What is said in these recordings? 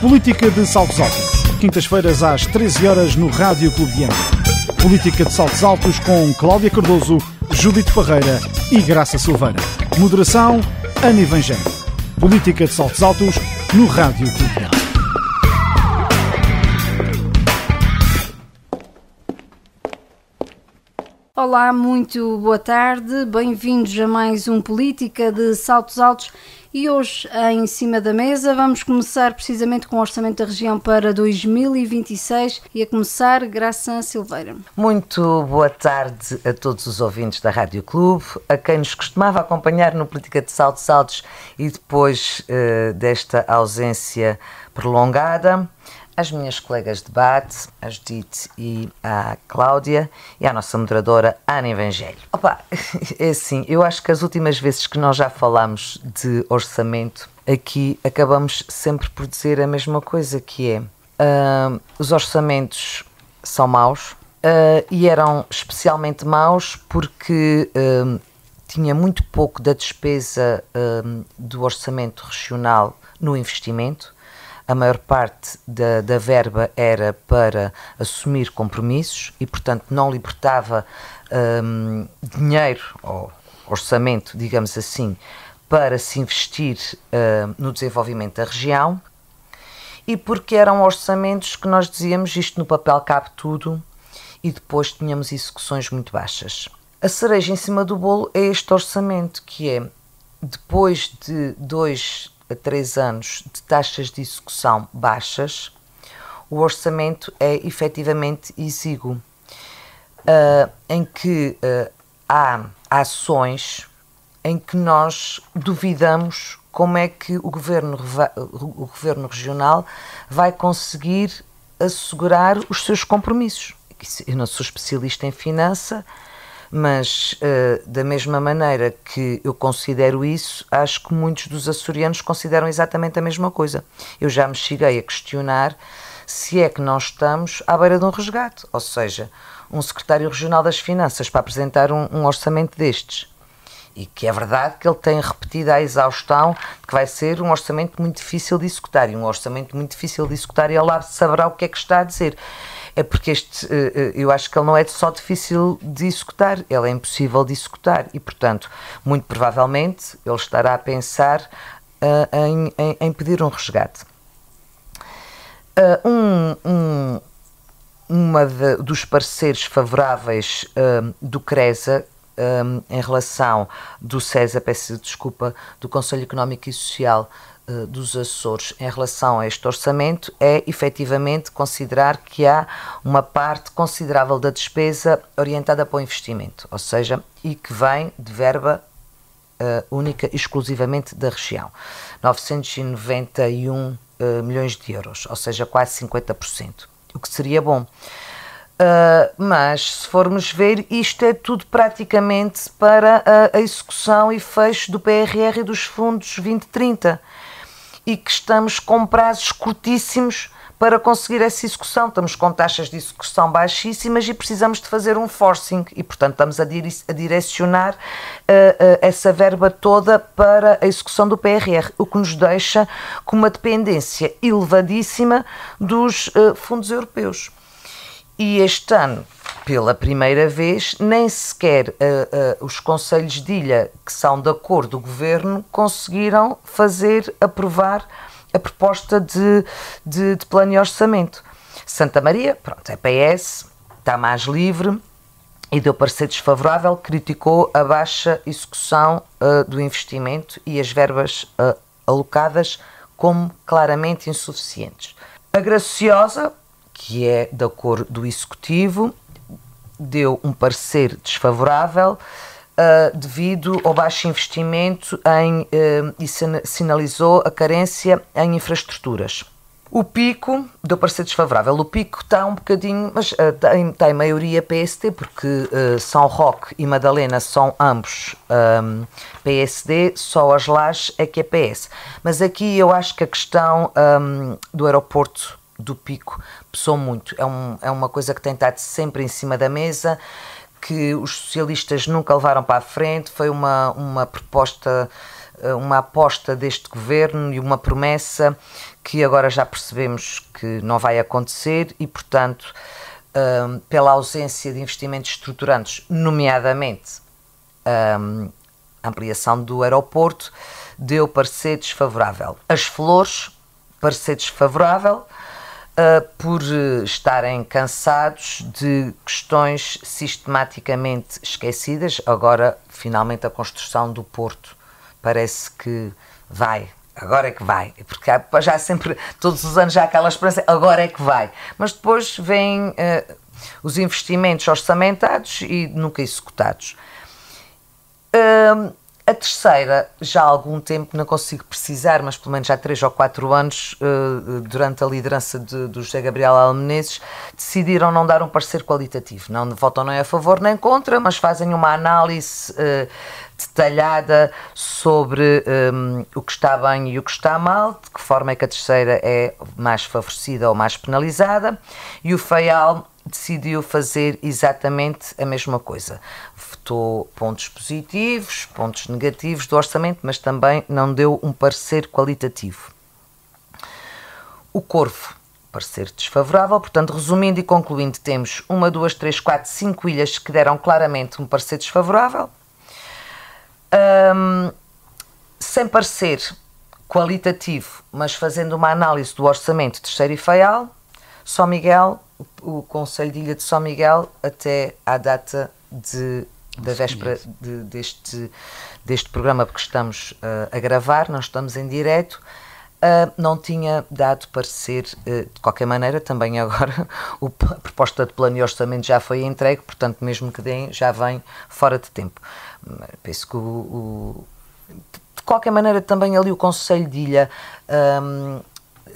Política de Saltos Altos. Quintas-feiras às 13 horas no Rádio Clube de Ângulo. Política de Saltos Altos com Cláudia Cardoso, Judite Parreira e Graça Silveira. Moderação, Ana Evangelho. Política de Saltos Altos no Rádio Clube de Ângulo. Olá, muito boa tarde, bem-vindos a mais um Política de Saltos Altos e hoje em cima da mesa vamos começar precisamente com o Orçamento da Região para 2026 e a começar Graça Silveira. Muito boa tarde a todos os ouvintes da Rádio Clube, a quem nos costumava acompanhar no Política de Saltos Altos e depois desta ausência prolongada, às minhas colegas de debate, a Judite e a Cláudia, e à nossa moderadora Ana Evangelho. Opa, é assim, eu acho que as últimas vezes que nós já falámos de orçamento, aqui acabamos sempre por dizer a mesma coisa, que é, os orçamentos são maus, e eram especialmente maus porque tinha muito pouco da despesa do orçamento regional no investimento. A maior parte da verba era para assumir compromissos e, portanto, não libertava dinheiro, ou orçamento, digamos assim, para se investir no desenvolvimento da região, e porque eram orçamentos que nós dizíamos isto no papel cabe tudo e depois tínhamos execuções muito baixas. A cereja em cima do bolo é este orçamento, que é, depois de 2 a 3 anos de taxas de execução baixas, o orçamento é efetivamente exíguo, em que há ações em que nós duvidamos como é que o governo regional vai conseguir assegurar os seus compromissos. Eu não sou especialista em finança, mas da mesma maneira que eu considero isso, acho que muitos dos açorianos consideram exatamente a mesma coisa. Eu já me cheguei a questionar se é que nós estamos à beira de um resgate, ou seja, um secretário regional das finanças para apresentar um orçamento destes, e que é verdade que ele tem repetido à exaustão que vai ser um orçamento muito difícil de executar, e um orçamento muito difícil de executar, e ele lá saberá o que é que está a dizer. É porque eu acho que ele não é só difícil de executar, ele é impossível de executar e, portanto, muito provavelmente ele estará a pensar em pedir um resgate. Dos pareceres favoráveis do CRESA, em relação do CESA, peço desculpa, do Conselho Económico e Social dos Açores, em relação a este orçamento, é efetivamente considerar que há uma parte considerável da despesa orientada para o investimento, ou seja, e que vem de verba única exclusivamente da região. 991 milhões de euros, ou seja, quase 50%, o que seria bom. Mas, se formos ver, isto é tudo praticamente para a execução e fecho do PRR e dos fundos 2030, e que estamos com prazos curtíssimos para conseguir essa execução. Estamos com taxas de execução baixíssimas e precisamos de fazer um forcing e, portanto, estamos a direcionar essa verba toda para a execução do PRR, o que nos deixa com uma dependência elevadíssima dos fundos europeus. E este ano, pela primeira vez, nem sequer os conselhos de ilha, que são da cor do governo, conseguiram aprovar a proposta de plano e orçamento. Santa Maria, pronto, é PS, está mais livre e deu parecer desfavorável, criticou a baixa execução do investimento e as verbas alocadas como claramente insuficientes. A Graciosa, que é da cor do Executivo, deu um parecer desfavorável devido ao baixo investimento e sinalizou a carência em infraestruturas. O Pico deu parecer desfavorável. O Pico está um bocadinho, mas tem maioria PSD, porque São Roque e Madalena são ambos PSD, só as Lajes é que é PS. Mas aqui eu acho que a questão do aeroporto do Pico pesou muito. É uma coisa que tem estado sempre em cima da mesa, que os socialistas nunca levaram para a frente. Foi uma proposta uma aposta deste governo e uma promessa que agora já percebemos que não vai acontecer e, portanto, pela ausência de investimentos estruturantes, nomeadamente a ampliação do aeroporto, deu parecer desfavorável. As Flores, parecer desfavorável, por estarem cansados de questões sistematicamente esquecidas. Agora, finalmente, a construção do Porto parece que vai. Agora é que vai, porque já sempre, todos os anos já há aquela esperança, agora é que vai. Mas depois vêm os investimentos orçamentados e nunca executados. A terceira, já há algum tempo, não consigo precisar, mas pelo menos já há 3 ou 4 anos, durante a liderança do José Gabriel Almenezes, decidiram não dar um parecer qualitativo. Não votam nem a favor nem contra, mas fazem uma análise detalhada sobre o que está bem e o que está mal, de que forma é que a terceira é mais favorecida ou mais penalizada, e o FEIAL decidiu fazer exatamente a mesma coisa. Votou pontos positivos, pontos negativos do orçamento, mas também não deu um parecer qualitativo. O Corvo, parecer desfavorável. Portanto, resumindo e concluindo, temos 1, 2, 3, 4, 5 ilhas que deram claramente um parecer desfavorável. Sem parecer qualitativo, mas fazendo uma análise do orçamento terceiro e FEIAL, São Miguel, o Conselho de Ilha de São Miguel, até à data da véspera deste programa, porque estamos a gravar, não estamos em direto, não tinha dado parecer. De qualquer maneira, também agora a proposta de plano e orçamento já foi entregue, portanto, mesmo que deem, já vem fora de tempo. Penso que de qualquer maneira também ali o Conselho de Ilha,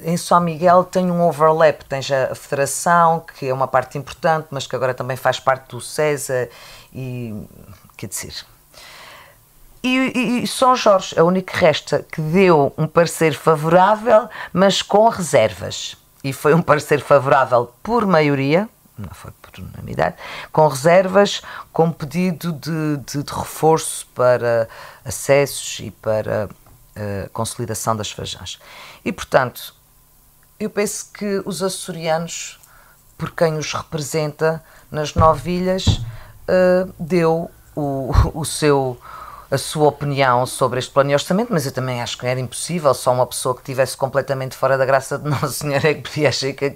em São Miguel, tem um overlap, tem já a Federação, que é uma parte importante, mas que agora também faz parte do CESA, e quer dizer... E São Jorge, a única que resta que deu um parecer favorável, mas com reservas. E foi um parecer favorável por maioria, não foi por unanimidade, com reservas, com pedido de reforço para acessos e para a consolidação das Fajãs. E, portanto, eu penso que os açorianos, por quem os representa nas 9 ilhas, deu a sua opinião sobre este plano de orçamento, mas eu também acho que era impossível, só uma pessoa que estivesse completamente fora da graça de Nossa Senhora é que podia achar que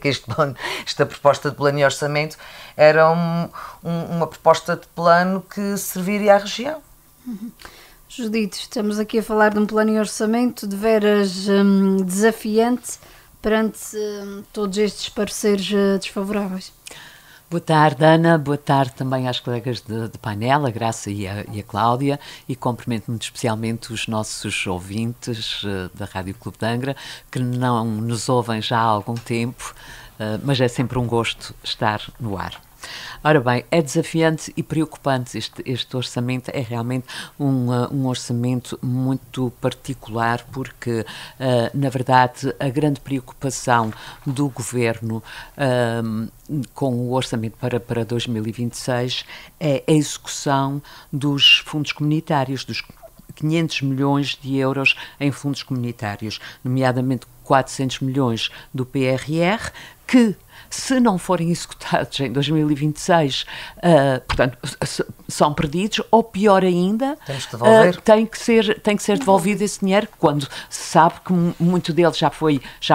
esta proposta de plano de orçamento era uma proposta de plano que serviria à região. Judite, estamos aqui a falar de um plano de orçamento de veras desafiante perante todos estes pareceres desfavoráveis. Boa tarde, Ana. Boa tarde também às colegas de painel, a Graça e a Cláudia, e cumprimento muito especialmente os nossos ouvintes da Rádio Clube de Angra, que não nos ouvem já há algum tempo, mas é sempre um gosto estar no ar. Ora bem, é desafiante e preocupante este orçamento, é realmente um orçamento muito particular, porque, na verdade, a grande preocupação do Governo com o orçamento para 2026 é a execução dos fundos comunitários, dos 500 milhões de euros em fundos comunitários, nomeadamente 400 milhões do PRR, que, se não forem executados em 2026, portanto, são perdidos, ou pior ainda, tem que ser devolvido esse dinheiro, quando se sabe que muito dele já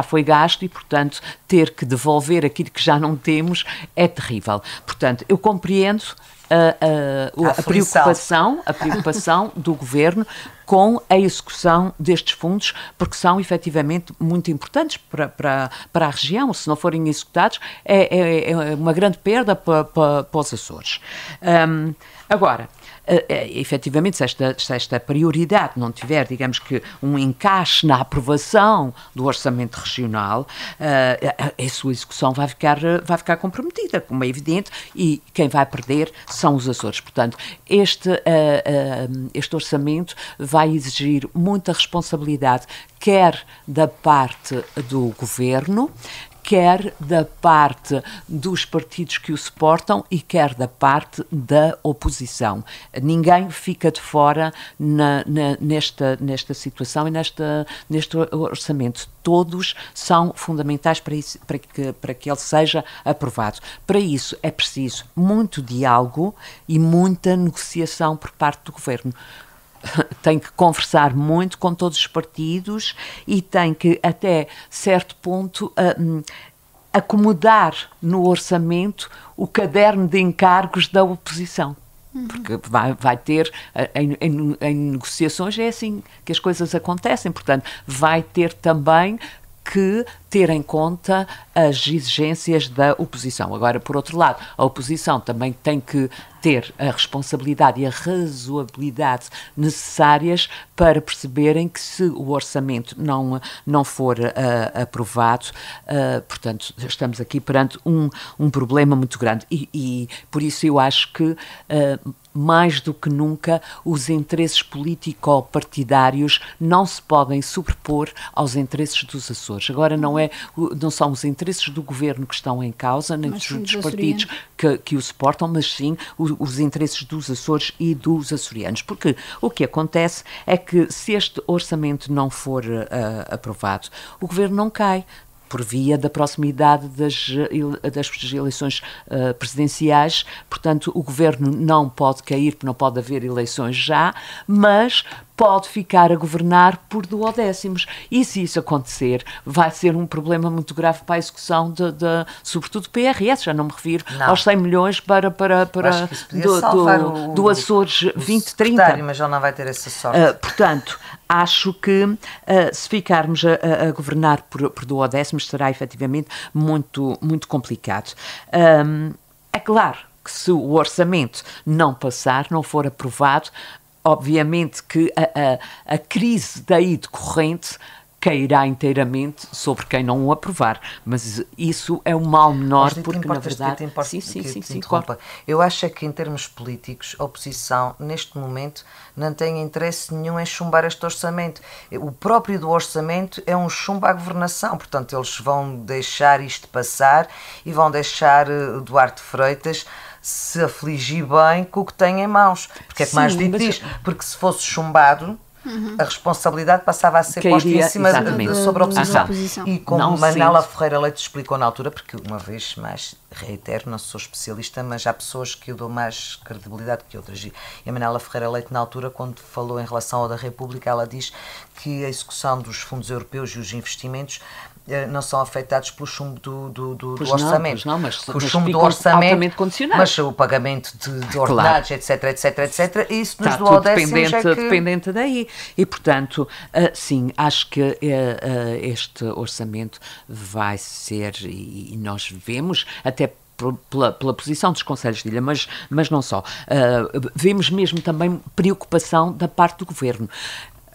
foi gasto, e, portanto, ter que devolver aquilo que já não temos é terrível. Portanto, eu compreendo a preocupação do Governo com a execução destes fundos, porque são efetivamente muito importantes para a região. Se não forem executados, é uma grande perda para os Açores. Agora, efetivamente, se esta prioridade não tiver, digamos que, um encaixe na aprovação do orçamento regional, a sua execução vai ficar comprometida, como é evidente, e quem vai perder são os Açores. Portanto, este orçamento vai exigir muita responsabilidade, quer da parte do Governo, quer da parte dos partidos que o suportam e quer da parte da oposição. Ninguém fica de fora nesta situação e neste orçamento. Todos são fundamentais para que ele seja aprovado. Para isso é preciso muito diálogo e muita negociação por parte do Governo. Tem que conversar muito com todos os partidos e tem que, até certo ponto, acomodar no orçamento o caderno de encargos da oposição. Porque vai ter, em negociações é assim que as coisas acontecem, portanto, vai ter também que ter em conta as exigências da oposição. Agora, por outro lado, a oposição também tem que ter a responsabilidade e a razoabilidade necessárias para perceberem que se o orçamento não for aprovado, portanto, estamos aqui perante um problema muito grande e por isso eu acho que mais do que nunca, os interesses político-partidários não se podem sobrepor aos interesses dos Açores. Agora não são os interesses do Governo que estão em causa, nem dos partidos que o suportam, mas sim os interesses dos Açores e dos açorianos. Porque o que acontece é que se este orçamento não for aprovado, o Governo não cai, por via da proximidade das eleições presidenciais. Portanto, o Governo não pode cair, não pode haver eleições já, mas pode ficar a governar por duodécimos. E se isso acontecer, vai ser um problema muito grave para a execução sobretudo do PRS, já não me refiro aos 100 milhões para do Açores 2030. Mas ele não vai ter essa sorte. Portanto, acho que se ficarmos a governar por duodécimos será efetivamente muito, muito complicado. É claro que se o orçamento não passar, não for aprovado, obviamente que a crise daí decorrente cairá inteiramente sobre quem não o aprovar, mas isso é um mal menor, porque na verdade... Sim, claro. Eu acho que em termos políticos, a oposição, neste momento, não tem interesse nenhum em chumbar este orçamento. O próprio do orçamento é um chumbo à governação, portanto, eles vão deixar isto passar e vão deixar Duarte Freitas se afligir bem com o que tem em mãos. Porque é que mais dito diz? Porque se fosse chumbado, a responsabilidade passava a ser posta em cima sobre a oposição. E como Manela Ferreira Leite explicou na altura, porque uma vez mais reitero, não sou especialista, mas há pessoas que eu dou mais credibilidade que outras. E a Manela Ferreira Leite, na altura, quando falou em relação ao da República, ela diz que a execução dos fundos europeus e os investimentos não são afetados pelo chumbo do orçamento. O chumbo do orçamento, mas o pagamento de ordenados, etc, isso nos duodécimos é dependente daí. E, portanto, sim, acho que este orçamento vai ser, e nós vemos, até pela posição dos Conselhos de Ilha, mas não só. Vemos mesmo também preocupação da parte do Governo.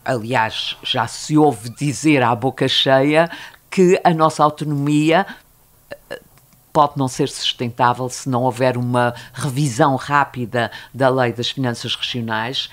Aliás, já se ouve dizer à boca cheia que a nossa autonomia pode não ser sustentável se não houver uma revisão rápida da Lei das Finanças Regionais.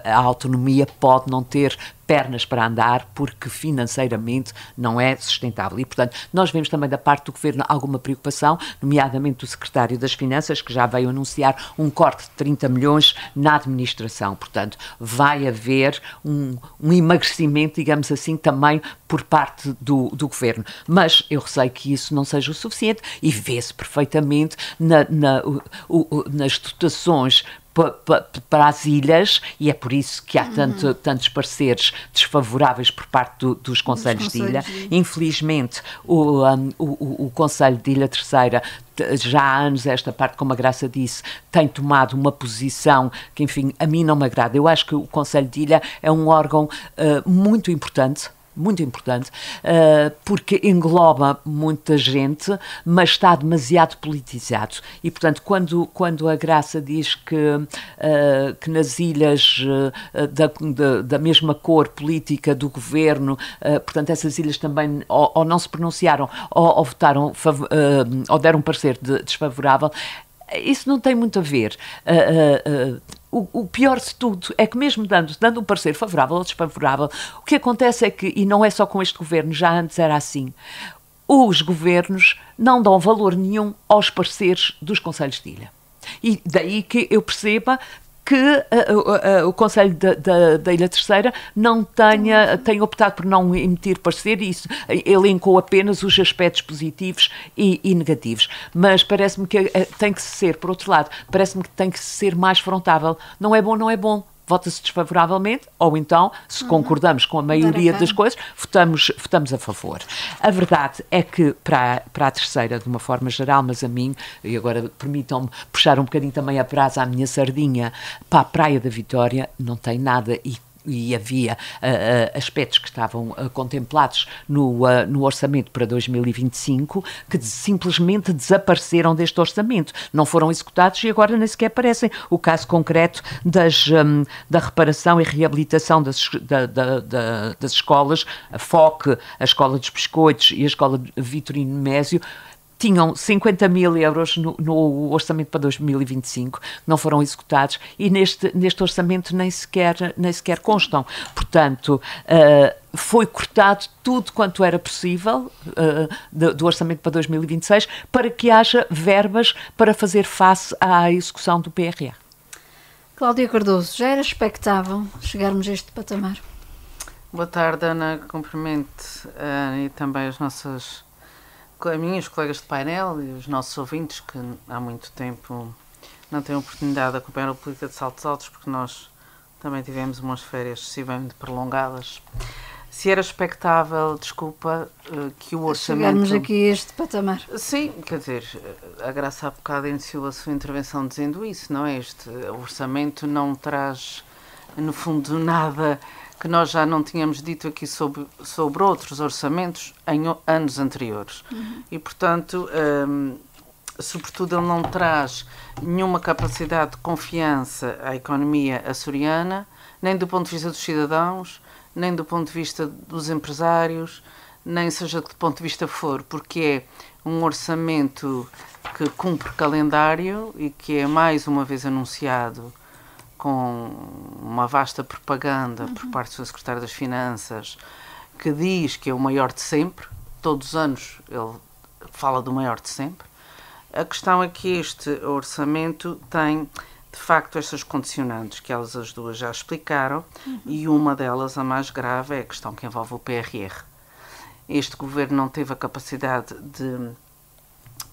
A autonomia pode não ter pernas para andar porque financeiramente não é sustentável. E, portanto, nós vemos também da parte do Governo alguma preocupação, nomeadamente do Secretário das Finanças, que já veio anunciar um corte de 30 milhões na administração. Portanto, vai haver um emagrecimento, digamos assim, também por parte do Governo. Mas eu receio que isso não seja o suficiente e vê-se perfeitamente nas dotações para as ilhas, e é por isso que há tantos pareceres desfavoráveis por parte dos Conselhos de Ilha. Infelizmente, o Conselho de Ilha Terceira, já há anos, esta parte, como a Graça disse, tem tomado uma posição que, enfim, a mim não me agrada. Eu acho que o Conselho de Ilha é um órgão muito importante, porque engloba muita gente, mas está demasiado politizado. E, portanto, quando a Graça diz que nas ilhas da mesma cor política do Governo, portanto, essas ilhas também ou não se pronunciaram ou votaram, ou deram um parecer desfavorável, isso não tem muito a ver. O pior de tudo é que mesmo dando um parecer favorável ou desfavorável, o que acontece é que, e não é só com este Governo, já antes era assim, os governos não dão valor nenhum aos pareceres dos conselhos de ilha. E daí que eu perceba que o Conselho da Ilha Terceira não tenha optado por não emitir parecer, e isso elencou apenas os aspectos positivos e negativos. Mas parece-me que tem que ser, por outro lado, parece-me que tem que ser mais frontável. Não é bom, não é bom. Vota-se desfavoravelmente, ou então, se concordamos com a maioria das coisas, votamos a favor. A verdade é que, para a Terceira, de uma forma geral, mas a mim, e agora permitam-me puxar um bocadinho também a brasa à minha sardinha, para a Praia da Vitória não tem nada, e havia aspectos que estavam contemplados no orçamento para 2025 que simplesmente desapareceram deste orçamento, não foram executados e agora nem sequer aparecem. O caso concreto da reparação e reabilitação das escolas, a FOC, a Escola dos Biscoitos e a Escola Vitorino Mésio, tinham 50 mil euros no orçamento para 2025, não foram executados, e neste orçamento nem sequer constam. Portanto, foi cortado tudo quanto era possível do orçamento para 2026 para que haja verbas para fazer face à execução do PRR. Cláudia Cardoso, já era expectável chegarmos a este patamar? Boa tarde, Ana. Cumprimento e também as minhas colegas de painel e os nossos ouvintes que há muito tempo não têm a oportunidade de acompanhar a política de Saltos Altos, porque nós também tivemos umas férias excessivamente prolongadas. Se era expectável, desculpa, que o orçamento... Chegarmos aqui a este patamar. Sim, quer dizer, a Graça há bocado iniciou a sua intervenção dizendo isso, não é? Este orçamento não traz, no fundo, nada que nós já não tínhamos dito aqui sobre outros orçamentos em anos anteriores. E, portanto, sobretudo, ele não traz nenhuma capacidade de confiança à economia açoriana, nem do ponto de vista dos cidadãos, nem do ponto de vista dos empresários, nem seja de que ponto de vista for, porque é um orçamento que cumpre calendário e que é mais uma vez anunciado com uma vasta propaganda por parte do Sr. Secretário das Finanças, que diz que é o maior de sempre. Todos os anos ele fala do maior de sempre. A questão é que este orçamento tem, de facto, estas condicionantes, que elas as duas já explicaram, e uma delas, a mais grave, é a questão que envolve o PRR. Este governo não teve a capacidade de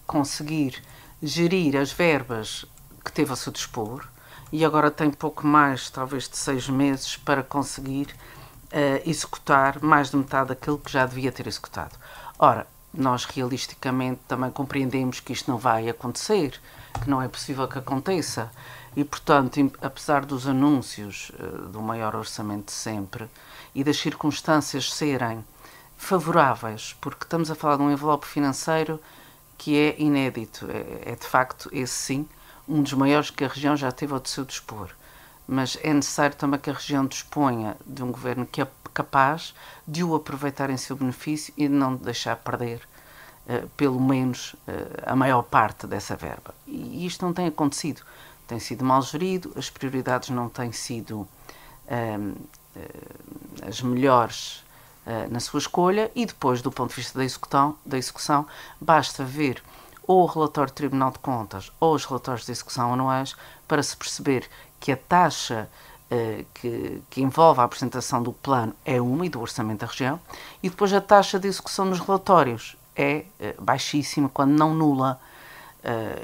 conseguir gerir as verbas que teve a seu dispor, e agora tem pouco mais, talvez, de 6 meses para conseguir executar mais de metade daquilo que já devia ter executado. Ora, nós realisticamente também compreendemos que isto não vai acontecer, que não é possível que aconteça, e, portanto, apesar dos anúncios do maior orçamento de sempre e das circunstâncias serem favoráveis, porque estamos a falar de um envelope financeiro que é inédito, é de facto, esse sim, um dos maiores que a região já teve ao seu dispor. Mas é necessário também que a região disponha de um governo que é capaz de o aproveitar em seu benefício e de não deixar perder, pelo menos, a maior parte dessa verba. E isto não tem acontecido. Tem sido mal gerido, as prioridades não têm sido as melhores na sua escolha, e depois, do ponto de vista da execução, basta ver ou o relatório do Tribunal de Contas ou os relatórios de execução anuais para se perceber que a taxa que envolve a apresentação do plano é uma, e do orçamento da região, e depois a taxa de execução nos relatórios é baixíssima, quando não nula.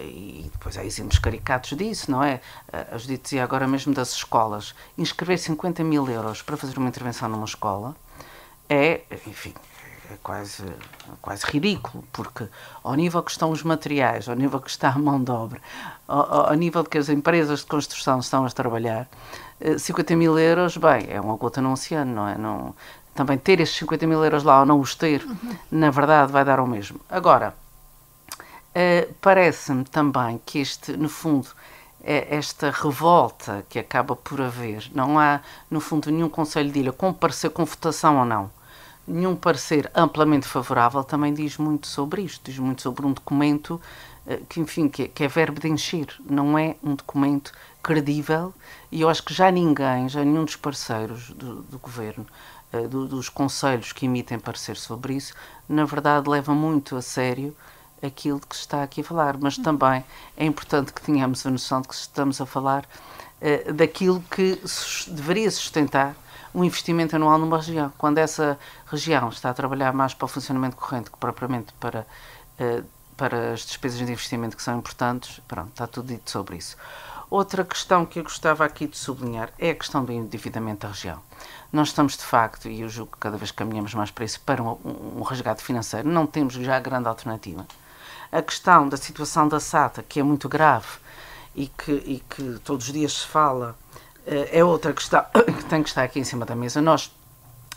E depois há exemplos caricatos disso, não é? A Judite dizia agora mesmo das escolas. Inscrever 50 mil euros para fazer uma intervenção numa escola é, enfim, é quase ridículo, porque ao nível que estão os materiais, ao nível que está a mão de obra, ao nível que as empresas de construção estão a trabalhar, 50 mil euros, bem, é uma gota no oceano, não é? Não, também ter esses 50 mil euros lá ou não os ter, na verdade, vai dar ao mesmo. Agora, parece-me também que no fundo, esta revolta que acaba por haver, não há, no fundo, nenhum Conselho de Ilha com parecer, com votação ou não, nenhum parecer amplamente favorável, também diz muito sobre isto, diz muito sobre um documento que, enfim, que é verbo de encher, não é um documento credível, e eu acho que já nenhum dos parceiros do Governo, dos conselhos que emitem parecer sobre isso, na verdade leva muito a sério aquilo de que se está aqui a falar, mas também é importante que tenhamos a noção de que estamos a falar daquilo que deveria sustentar um investimento anual numa região. Quando essa região está a trabalhar mais para o funcionamento corrente que propriamente para as despesas de investimento que são importantes, pronto, está tudo dito sobre isso. Outra questão que eu gostava aqui de sublinhar é a questão do endividamento da região. Nós estamos, de facto, e eu julgo que cada vez caminhamos mais para isso, para um resgate financeiro. Não temos já grande alternativa. A questão da situação da SATA, que é muito grave e que todos os dias se fala, é outra questão que tem que estar aqui em cima da mesa.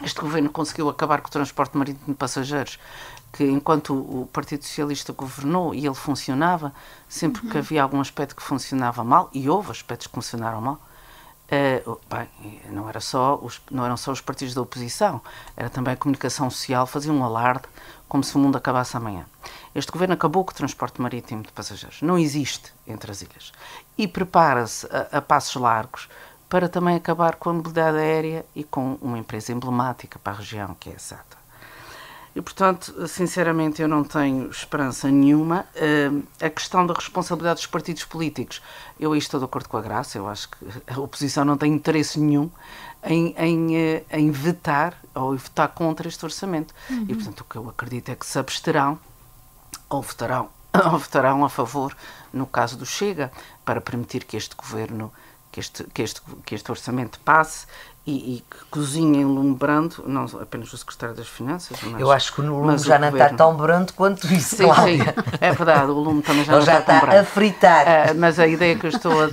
Este governo conseguiu acabar com o transporte marítimo de passageiros, que enquanto o Partido Socialista governou e ele funcionava, sempre que havia algum aspecto que funcionava mal, e houve aspectos que funcionaram mal, não eram só os partidos da oposição, era também a comunicação social, fazia um alarde como se o mundo acabasse amanhã. Este governo acabou com o transporte marítimo de passageiros, não existe entre as ilhas, e prepara-se a passos largos para também acabar com a mobilidade aérea e com uma empresa emblemática para a região, que é a SATA. E, portanto, sinceramente, eu não tenho esperança nenhuma. A questão da responsabilidade dos partidos políticos, eu aí estou de acordo com a Graça, eu acho que a oposição não tem interesse nenhum em vetar ou votar contra este orçamento. E, portanto, o que eu acredito é que se absterão ou votarão a favor, no caso do Chega, para permitir que este governo, que este orçamento passe e que cozinhe em lume brando, não apenas o Secretário das Finanças, mas eu acho que o lume já não está tão brando quanto isso, sim, Cláudia. Sim, é verdade, o lume também já não está tão brando. Já está a fritar. Mas a ideia que eu estou a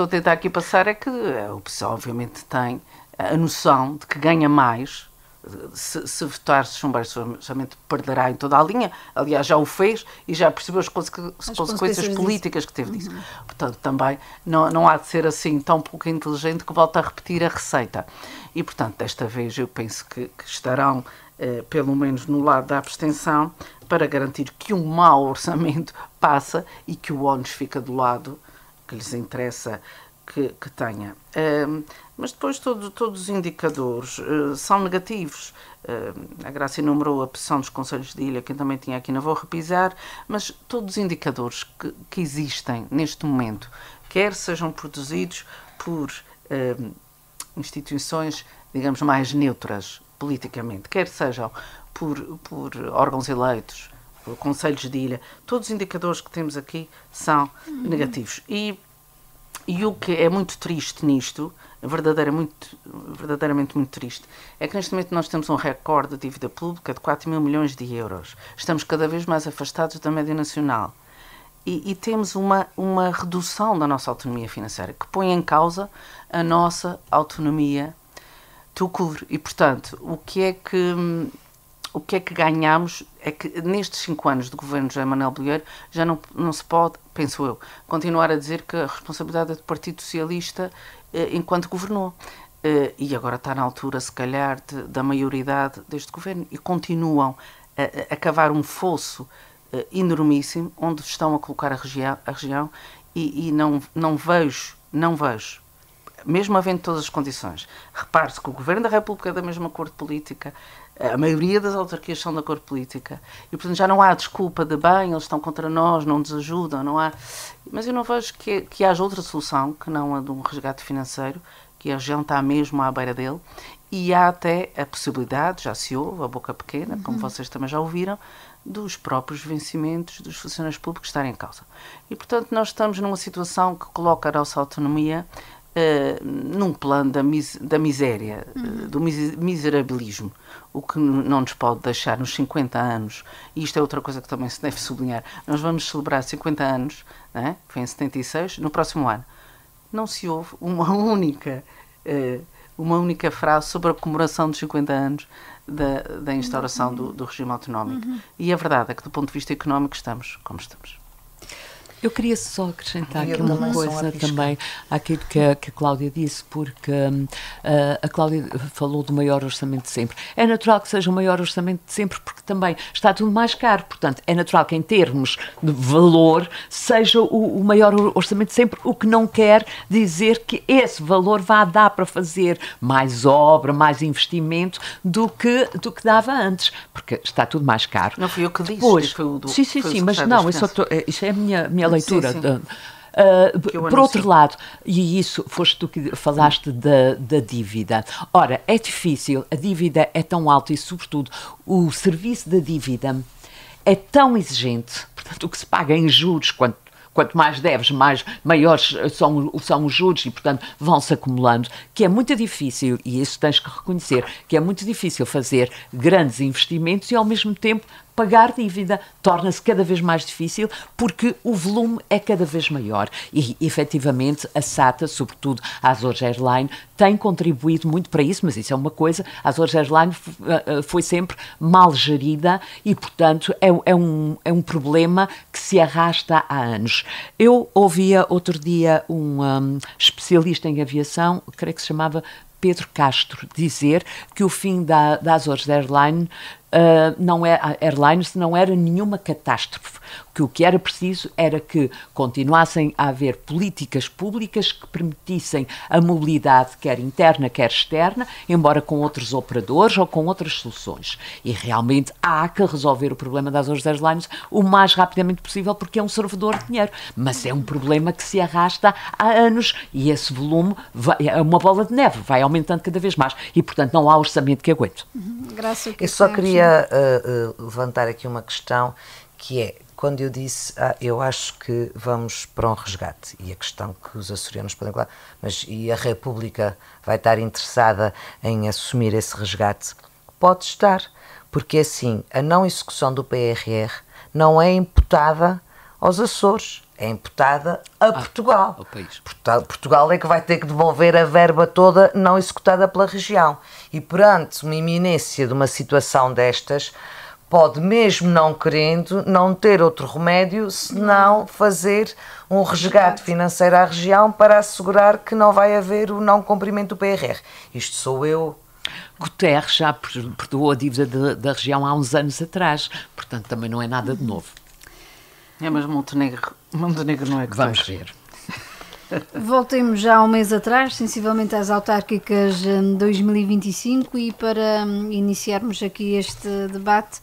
tentar, aqui passar é que a oposição obviamente tem a noção de que ganha mais. Se votar, se chumbar esse orçamento, perderá em toda a linha. Aliás, já o fez e já percebeu as consequências políticas que teve disso. Portanto, também não há de ser assim tão pouco inteligente que volte a repetir a receita. E, portanto, desta vez eu penso que estarão, pelo menos no lado da abstenção, para garantir que um mau orçamento passa e que o ónus fica do lado que lhes interessa que tenha. Mas depois todos os indicadores são negativos. A Graça enumerou a posição dos conselhos de ilha, que eu também tinha aqui, não vou repisar, mas todos os indicadores que existem neste momento, quer sejam produzidos por instituições, digamos, mais neutras politicamente, quer sejam por órgãos eleitos, por conselhos de ilha, todos os indicadores que temos aqui são negativos. E o que é muito triste nisto, verdadeiramente muito triste, é que neste momento nós temos um recorde de dívida pública de 4 mil milhões de euros. Estamos cada vez mais afastados da média nacional. E temos uma redução da nossa autonomia financeira, que põe em causa a nossa autonomia tout court. E, portanto, o que é que ganhamos é que nestes 5 anos de governo de José Manuel Bolieiro já não se pode, penso eu, continuar a dizer que a responsabilidade é do Partido Socialista enquanto governou. E agora está na altura, se calhar, da maioridade deste governo e continuam a cavar um fosso enormíssimo onde estão a colocar a região e não vejo, mesmo havendo todas as condições. Repare-se que o Governo da República é da mesma cor de política, a maioria das autarquias são da cor política, e portanto já não há desculpa de bem, eles estão contra nós, não nos ajudam, não há... Mas eu não vejo que haja outra solução que não a de um resgate financeiro, que a região está mesmo à beira dele, e há até a possibilidade, já se ouve, a boca pequena, como vocês também já ouviram, dos próprios vencimentos dos funcionários públicos estarem em causa. E portanto nós estamos numa situação que coloca a nossa autonomia num plano da miséria, do miserabilismo, o que não nos pode deixar nos 50 anos, e isto é outra coisa que também se deve sublinhar, nós vamos celebrar 50 anos, né? Foi em 76, no próximo ano. Não se ouve uma única frase sobre a comemoração dos 50 anos da instauração do regime autonómico. E a verdade é que, do ponto de vista económico, estamos como estamos. Eu queria só acrescentar aqui uma coisa também àquilo que a Cláudia disse, porque a Cláudia falou do maior orçamento de sempre. É natural que seja o maior orçamento de sempre, porque também está tudo mais caro. Portanto, é natural que em termos de valor seja o maior orçamento de sempre, o que não quer dizer que esse valor vá dar para fazer mais obra, mais investimento do que dava antes, porque está tudo mais caro. Não fui eu que disse, Pois, foi o do, sim, foi mas não, isso é a minha leitura. Sim. Por outro lado, e isso foste tu que falaste da dívida. Ora, é difícil, a dívida é tão alta e, sobretudo, o serviço da dívida é tão exigente, portanto, o que se paga em juros, quanto mais deves, maiores são os juros e, portanto, vão-se acumulando, que é muito difícil, e isso tens que reconhecer, que é muito difícil fazer grandes investimentos e, ao mesmo tempo, pagar dívida. Torna-se cada vez mais difícil porque o volume é cada vez maior e, efetivamente, a SATA, sobretudo a Azores Airline, tem contribuído muito para isso, mas isso é uma coisa, a Azores Airline foi sempre mal gerida e, portanto, é um problema que se arrasta há anos. Eu ouvia outro dia um especialista em aviação, creio que se chamava Pedro Castro, dizer que o fim da Azores Airline não era nenhuma catástrofe, que o que era preciso era que continuassem a haver políticas públicas que permitissem a mobilidade quer interna, quer externa, embora com outros operadores ou com outras soluções. E realmente há que resolver o problema das Azores Airlines o mais rapidamente possível, porque é um servidor de dinheiro, mas é um problema que se arrasta há anos e esse volume é uma bola de neve, vai aumentando cada vez mais e, portanto, não há orçamento que aguente. Graças Eu só queria levantar aqui uma questão, que é, quando eu disse, eu acho que vamos para um resgate, e a questão que os açorianos podem falar, mas e a República vai estar interessada em assumir esse resgate? Pode estar, porque assim, a não execução do PRR não é imputada aos Açores, é imputada a Portugal. Ao país. Portugal é que vai ter que devolver a verba toda não executada pela região. E perante uma iminência de uma situação destas, pode, mesmo não querendo, não ter outro remédio senão fazer um resgate financeiro à região para assegurar que não vai haver o não cumprimento do PRR. Isto sou eu. Guterres já perdoou a dívida da região há uns anos atrás, portanto também não é nada de novo. É, mas Montenegro não é que vamos ver. Voltemos já há um mês atrás, sensivelmente às autárquicas de 2025, e para iniciarmos aqui este debate,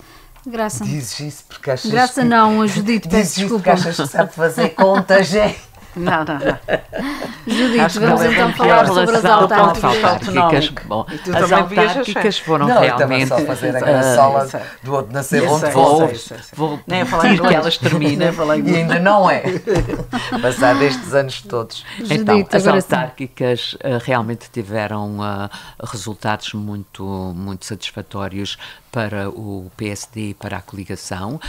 Graça. Dizes isso porque achas Graça que... não, Judite, peço desculpa. Dizes isso porque achas que sabe fazer contas, é? Não. Judite, vamos então falar sobre as autárquicas. Bom, as autárquicas foram realmente... Só fazer a graçola do outro nascer onde vou pedir que elas terminem. E ainda não é. Passado estes anos todos. Então, as autárquicas realmente tiveram resultados muito satisfatórios para o PSD e para a coligação.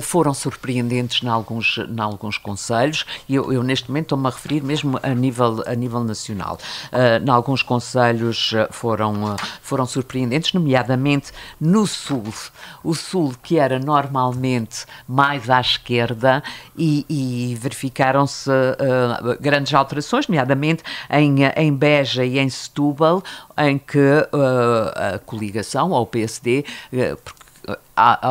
Foram surpreendentes em alguns concelhos, e eu neste momento estou-me a referir mesmo a nível nacional. Em alguns concelhos foram surpreendentes, nomeadamente no Sul. O Sul, que era normalmente mais à esquerda, e verificaram-se grandes alterações, nomeadamente em Beja e em Setúbal, em que a coligação, ou o PSD, porque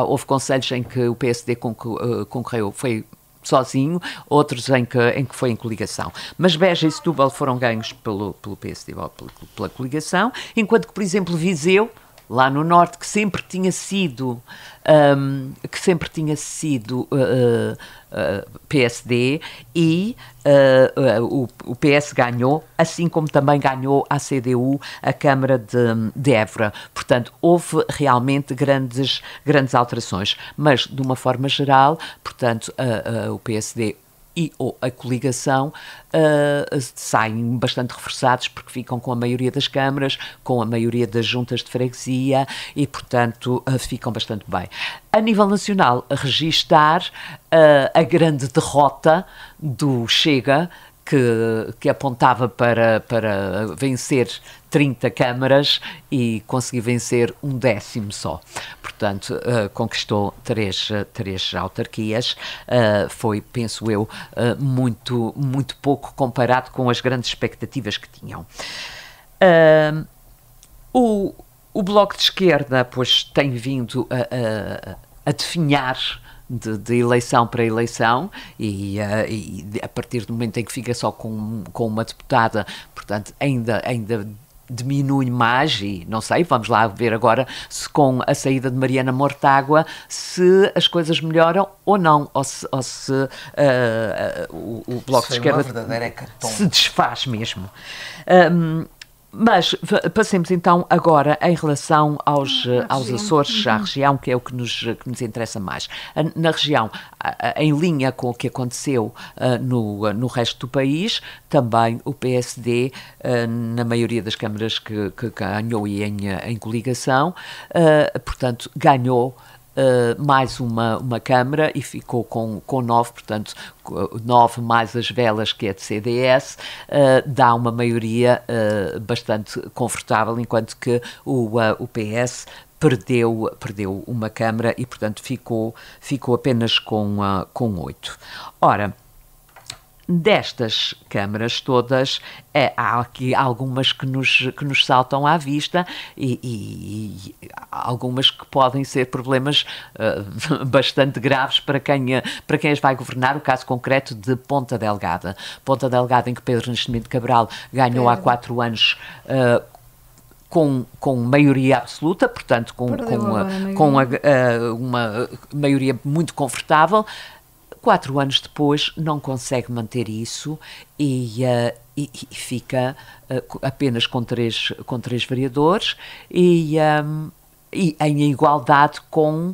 houve concelhos em que o PSD concorreu, foi sozinho, outros em que foi em coligação. Mas Beja e Setúbal foram ganhos pelo PSD, ou pela coligação, enquanto que, por exemplo, Viseu, lá no Norte, que sempre tinha sido PSD, e o PS ganhou, assim como também ganhou a CDU a Câmara de Évora. Portanto, houve realmente grandes alterações, mas de uma forma geral, portanto, o PSD e a coligação saem bastante reforçados, porque ficam com a maioria das câmaras, com a maioria das juntas de freguesia e, portanto, ficam bastante bem. A nível nacional, registar a grande derrota do Chega, que apontava para vencer 30 câmaras e conseguiu vencer 1/10 só. Portanto, conquistou três autarquias. Foi, penso eu, muito pouco comparado com as grandes expectativas que tinham. O Bloco de Esquerda, pois, tem vindo a definhar de eleição para eleição e a partir do momento em que fica só com uma deputada, portanto, ainda diminui mais e não sei, vamos lá ver agora se com a saída de Mariana Mortágua se as coisas melhoram ou não, ou se o Bloco de Esquerda se desfaz mesmo. Mas passemos então agora em relação aos Açores, à região, que é o que nos interessa mais. Na região, em linha com o que aconteceu no resto do país, também o PSD, na maioria das câmaras que ganhou e em coligação, portanto, ganhou mais uma Câmara e ficou com 9, portanto 9 mais as velas, que é de CDS, dá uma maioria bastante confortável, enquanto que o PS perdeu uma Câmara e, portanto, ficou apenas com 8. Ora, destas câmaras todas, há aqui algumas que nos saltam à vista e algumas que podem ser problemas bastante graves para quem as vai governar. O caso concreto de Ponta Delgada. Ponta Delgada, em que Pedro Nascimento Cabral ganhou há 4 anos com maioria absoluta, portanto com uma maioria muito confortável. 4 anos depois não consegue manter isso e fica apenas com três vereadores e em igualdade com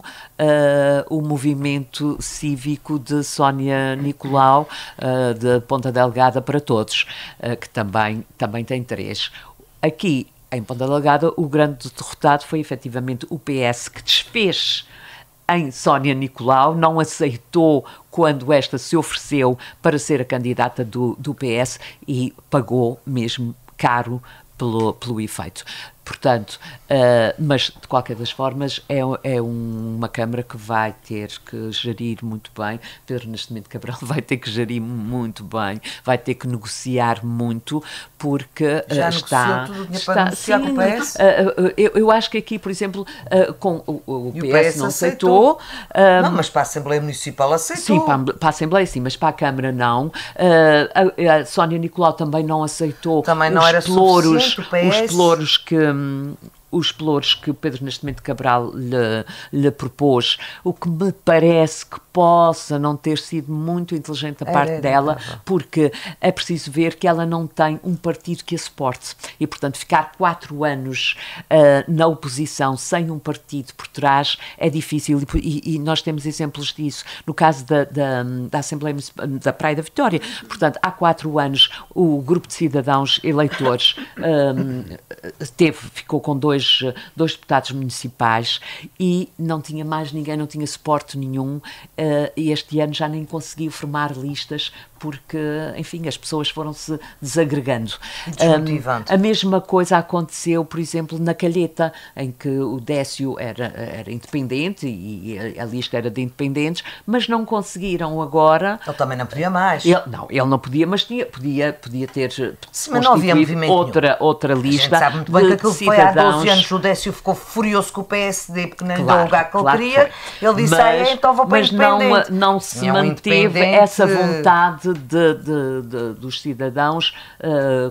o movimento cívico de Sónia Nicolau, de Ponta Delgada para Todos, que também tem 3. Aqui, em Ponta Delgada, o grande derrotado foi efetivamente o PS, que desfez em Sónia Nicolau, não aceitou quando esta se ofereceu para ser a candidata do PS e pagou mesmo caro pelo efeito. Portanto, mas de qualquer das formas é uma Câmara que vai ter que gerir muito bem. Pedro Nascimento Cabral vai ter que gerir muito bem, vai ter que negociar muito, porque já negociou tudo o que para negociar com o PS? Eu acho que aqui, por exemplo, com o PS não aceitou. Não, mas para a Assembleia Municipal aceitou. Sim, para a Assembleia sim, mas para a Câmara não. A Sónia Nicolau também não aceitou. Também não era suficiente, o PS. Os pelouros que Pedro Nascimento Cabral lhe propôs, o que me parece que possa não ter sido muito inteligente da parte dela, porque é preciso ver que ela não tem um partido que a suporte e, portanto, ficar 4 anos na oposição sem um partido por trás é difícil e nós temos exemplos disso. No caso da Assembleia da Praia da Vitória, portanto, há 4 anos o grupo de cidadãos eleitores ficou com dois deputados municipais e não tinha mais ninguém, não tinha suporte nenhum, e este ano já nem conseguiu formar listas porque, enfim, as pessoas foram-se desagregando. A mesma coisa aconteceu, por exemplo, na Calheta, em que o Décio era independente e a lista era de independentes, mas não conseguiram agora... Ele também não podia mais. Ele não podia, mas podia ter outra lista. A gente sabe muito bem que aquilo foi há 12 anos. O Décio ficou furioso com o PSD porque não lhe deu o lugar que ele queria. Ele disse, então vou para independente. Mas não se manteve essa vontade dos cidadãos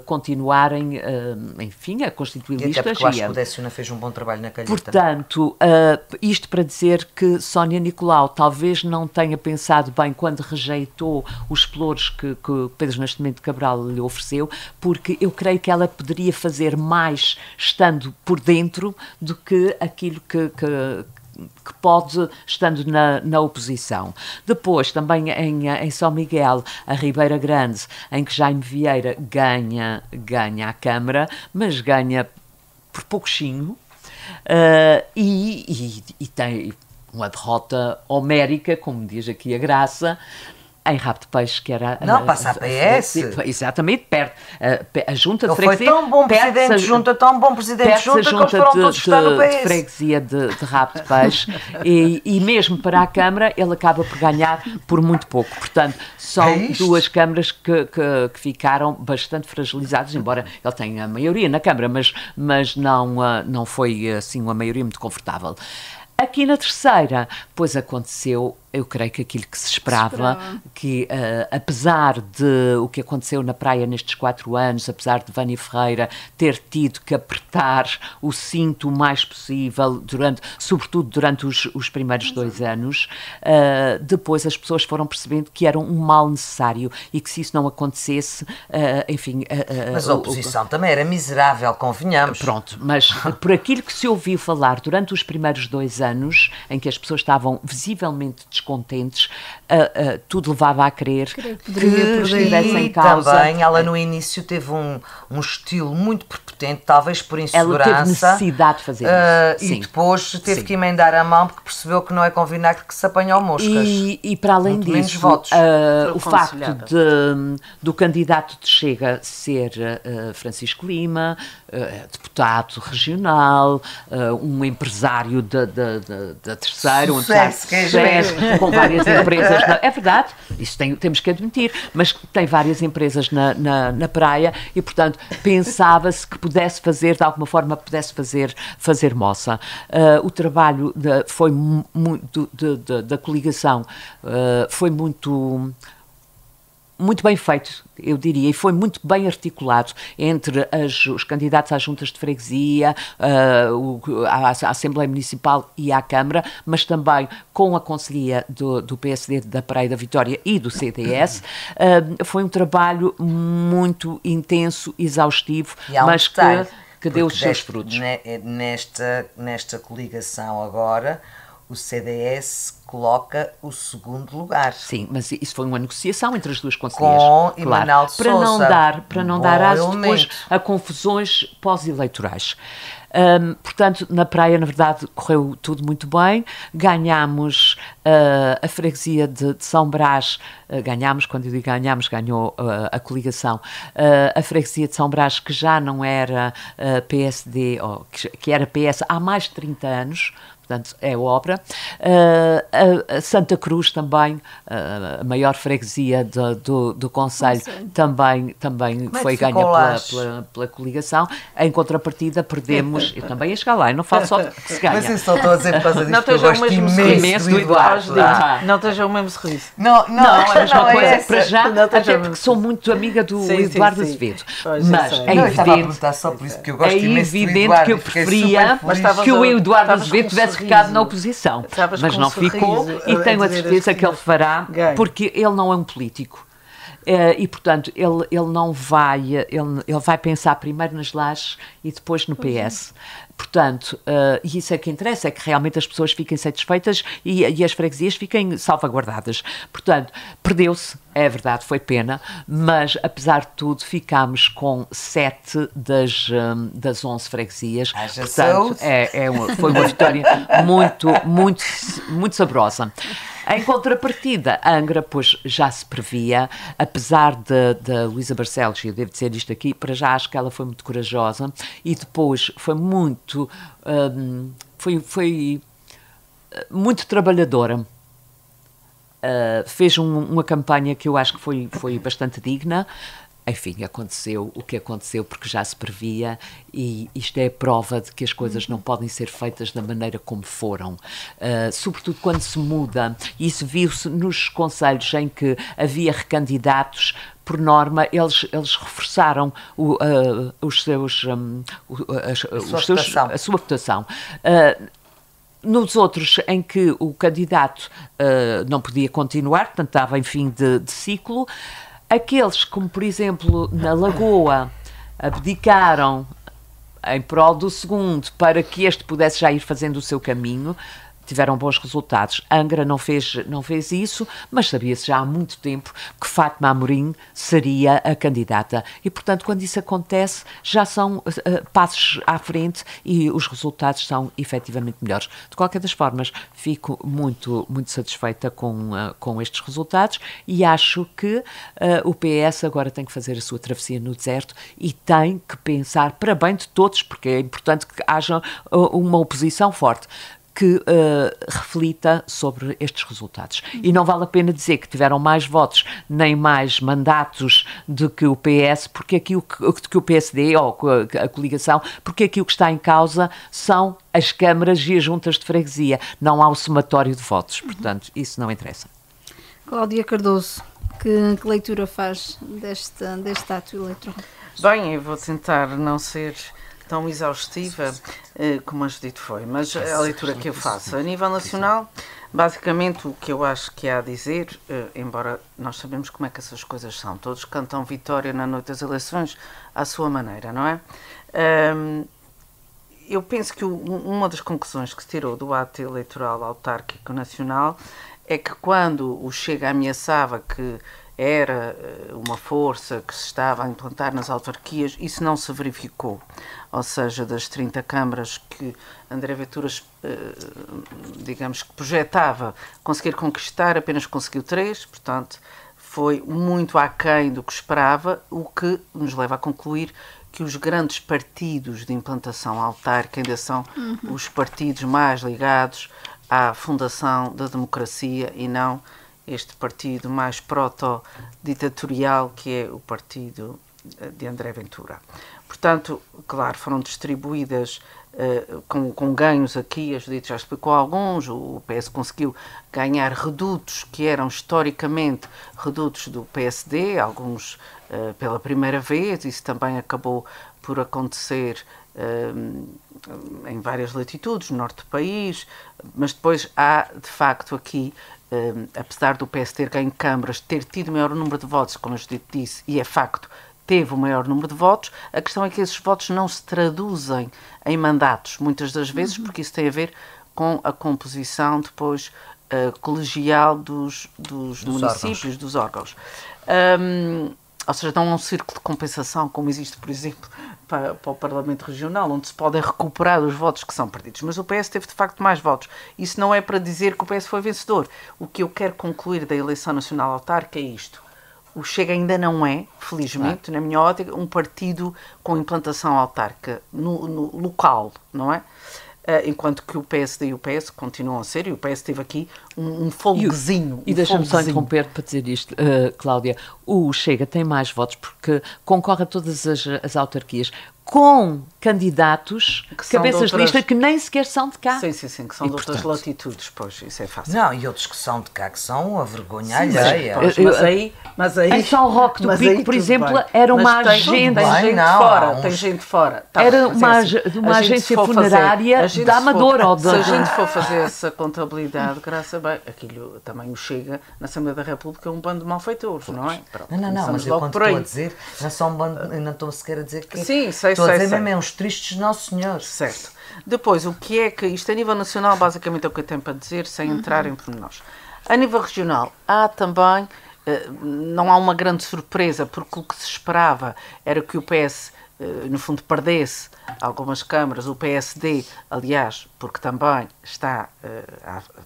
continuarem, enfim, a constituir listas. Até porque eu acho que o Décio não fez um bom trabalho na Calheta. Portanto, isto para dizer que Sónia Nicolau talvez não tenha pensado bem quando rejeitou os pelouros que Pedro Nascimento Cabral lhe ofereceu, porque eu creio que ela poderia fazer mais estando por dentro do que aquilo que pode estando na oposição. Depois, também em São Miguel, a Ribeira Grande, em que Jaime Vieira ganha a Câmara, mas ganha por pouquinho, e tem uma derrota homérica, como diz aqui a Graça, Em Rabo de Peixe, que era... Não, passa a PS. Exatamente, perto. A junta de Ele freguesia... foi tão bom presidente de junta, que eles foram todos estar no PS. De freguesia de Rabo de Peixe. e mesmo para a Câmara, ele acaba por ganhar por muito pouco. Portanto, são duas câmaras que ficaram bastante fragilizadas, embora ele tenha a maioria na Câmara, mas não foi assim uma maioria muito confortável. Aqui na terceira, pois aconteceu, eu creio que aquilo que se esperava. Que apesar de o que aconteceu na praia nestes 4 anos, apesar de Vânia Ferreira ter tido que apertar o cinto o mais possível, sobretudo durante os primeiros 2 anos, depois as pessoas foram percebendo que era um mal necessário e que se isso não acontecesse, enfim... Mas a oposição também era miserável, convenhamos. Pronto, mas por aquilo que se ouviu falar durante os primeiros 2 anos, em que as pessoas estavam visivelmente descontentes, tudo levava a crer que estivesse em causa. E também ela no início teve um estilo muito prepotente, talvez por insegurança. Ela teve necessidade de fazer isso. E depois teve que emendar a mão porque percebeu que não é com vinagre que se apanham moscas. E para além muito disso, o facto do candidato de Chega ser Francisco Lima, deputado regional, um empresário da terceira, um empresário de sucesso, com várias empresas. É verdade, isso temos que admitir, mas tem várias empresas na praia e, portanto, pensava-se que pudesse fazer, de alguma forma, fazer moça. O trabalho da coligação foi muito bem feito, eu diria, e foi muito bem articulado entre os candidatos às juntas de freguesia, à Assembleia Municipal e à Câmara, mas também com a Conselhia do PSD da Praia da Vitória e do CDS. Foi um trabalho muito intenso, exaustivo, mas que deu os seus frutos. Nesta coligação agora, o CDS coloca o 2º lugar. Sim, mas isso foi uma negociação entre as duas conselheiras. Com Emanuel de Sousa. Para não dar aso depois a confusões pós-eleitorais. Portanto, na praia, na verdade, correu tudo muito bem. Ganhámos a freguesia de São Brás, ganhámos, quando eu digo ganhámos, ganhou a coligação, a freguesia de São Brás, que já não era PSD, ou que era PS há mais de 30 anos, portanto, é obra. A Santa Cruz também, a maior freguesia do concelho, também foi ganha pela coligação. Em contrapartida, perdemos, eu também ia chegar lá, eu não falo só que se ganha. Mas eu só estou a dizer por causa disto, eu gosto imenso do Eduardo. Não esteja o mesmo sorriso. Não, é a mesma coisa, para já, até porque sou muito amiga do Eduardo Azevedo. Mas é evidente que eu preferia que o Eduardo Azevedo tivesse ficado na oposição, mas não ficou, e tenho a certeza que ele fará, porque ele não é um político. E, portanto, ele não vai, ele vai pensar primeiro nas lajes e depois no PS. Portanto, e isso é que interessa, é que realmente as pessoas fiquem satisfeitas e as freguesias fiquem salvaguardadas. Portanto, perdeu-se, é verdade, foi pena, mas apesar de tudo ficámos com 7 das 11 freguesias. Portanto, foi uma vitória muito saborosa. Em contrapartida, a Angra, pois, já se previa, apesar de Luísa Barcelos, e eu devo dizer isto aqui, para já acho que ela foi muito corajosa, e depois foi muito trabalhadora. Fez uma campanha que eu acho que foi bastante digna. Enfim, aconteceu o que aconteceu porque já se previa, e isto é a prova de que as coisas não podem ser feitas da maneira como foram, sobretudo quando se muda. Isso viu-se nos concelhos em que havia recandidatos. Por norma, eles reforçaram a sua votação. Nos outros, em que o candidato não podia continuar, portanto estava em fim de ciclo, aqueles como, por exemplo, na Lagoa, abdicaram em prol do segundo para que este pudesse já ir fazendo o seu caminho, tiveram bons resultados. Angra não fez isso, mas sabia-se já há muito tempo que Fátima Amorim seria a candidata. E, portanto, quando isso acontece, já são passos à frente e os resultados são efetivamente melhores. De qualquer das formas, fico muito, muito satisfeita com estes resultados e acho que o PS agora tem que fazer a sua travessia no deserto e tem que pensar para bem de todos, porque é importante que haja uma oposição forte que reflita sobre estes resultados. E não vale a pena dizer que tiveram mais votos nem mais mandatos do que o PS, porque aqui que o PSD ou a coligação, porque aqui o que está em causa são as câmaras e as juntas de freguesia. Não há o somatório de votos, portanto, isso não interessa. Cláudia Cardoso, que leitura faz deste ato eleitoral? Bem, eu vou tentar não ser tão exaustiva como a Judite foi, mas a leitura que eu faço a nível nacional, basicamente o que eu acho que há a dizer, embora nós sabemos como é que essas coisas são, todos cantam vitória na noite das eleições à sua maneira, não é? Eu penso que uma das conclusões que se tirou do ato eleitoral autárquico nacional é que quando o Chega ameaçava que era uma força que se estava a implantar nas autarquias, isso não se verificou. Ou seja, das 30 câmaras que André Ventura, digamos que projetava conseguir conquistar, apenas conseguiu 3, portanto, foi muito aquém do que esperava, o que nos leva a concluir que os grandes partidos de implantação autárquica ainda são os partidos mais ligados à fundação da democracia e não este partido mais proto-ditatorial que é o partido de André Ventura. Portanto, claro, foram distribuídas com ganhos aqui, a Judite já explicou alguns, o PS conseguiu ganhar redutos que eram historicamente redutos do PSD, alguns pela primeira vez, isso também acabou por acontecer em várias latitudes, no norte do país, mas depois há, de facto, aqui apesar do PS ter ganho câmaras, ter tido maior número de votos, como a Judite disse, e é facto, teve o maior número de votos, a questão é que esses votos não se traduzem em mandatos, muitas das vezes, porque isso tem a ver com a composição depois colegial dos municípios, dos órgãos. Ou seja, não há um círculo de compensação, como existe, por exemplo, para o Parlamento Regional, onde se podem recuperar os votos que são perdidos. Mas o PS teve, de facto, mais votos. Isso não é para dizer que o PS foi vencedor. O que eu quero concluir da eleição nacional autárquica é isto. O Chega ainda não é, felizmente, na minha ótica, um partido com implantação autárquica no local, não é? Enquanto que o PSD e o PS continuam a ser, e o PS teve aqui um folguezinho. E deixa-me só interromper para dizer isto, Cláudia, o Chega tem mais votos porque concorre a todas as autarquias com candidatos, cabeças de lista, que nem sequer são de cá. Sim, que são de outras latitudes, pois, isso é fácil. Não, e outros que são de cá, que são a vergonha alheia. Mas aí... Em São Roque do Pico, por exemplo, era uma agente... Tem gente fora. Era uma agência funerária da Amadora. Se a gente for fazer essa contabilidade, graças a bem, aquilo também o Chega na Assembleia da República é um bando de malfeitores, não é? Não, mas eu quando estou a dizer, não são um bando, não estou sequer a dizer que... Sim, sei. Mesmo é uns tristes Nosso Senhor. Certo. Depois, o que é que... Isto a nível nacional, basicamente, é o que eu tenho para dizer, sem entrar em pormenores. A nível regional, há também... não há uma grande surpresa, porque o que se esperava era que o PS, no fundo, perdesse algumas câmaras, o PSD, aliás, porque também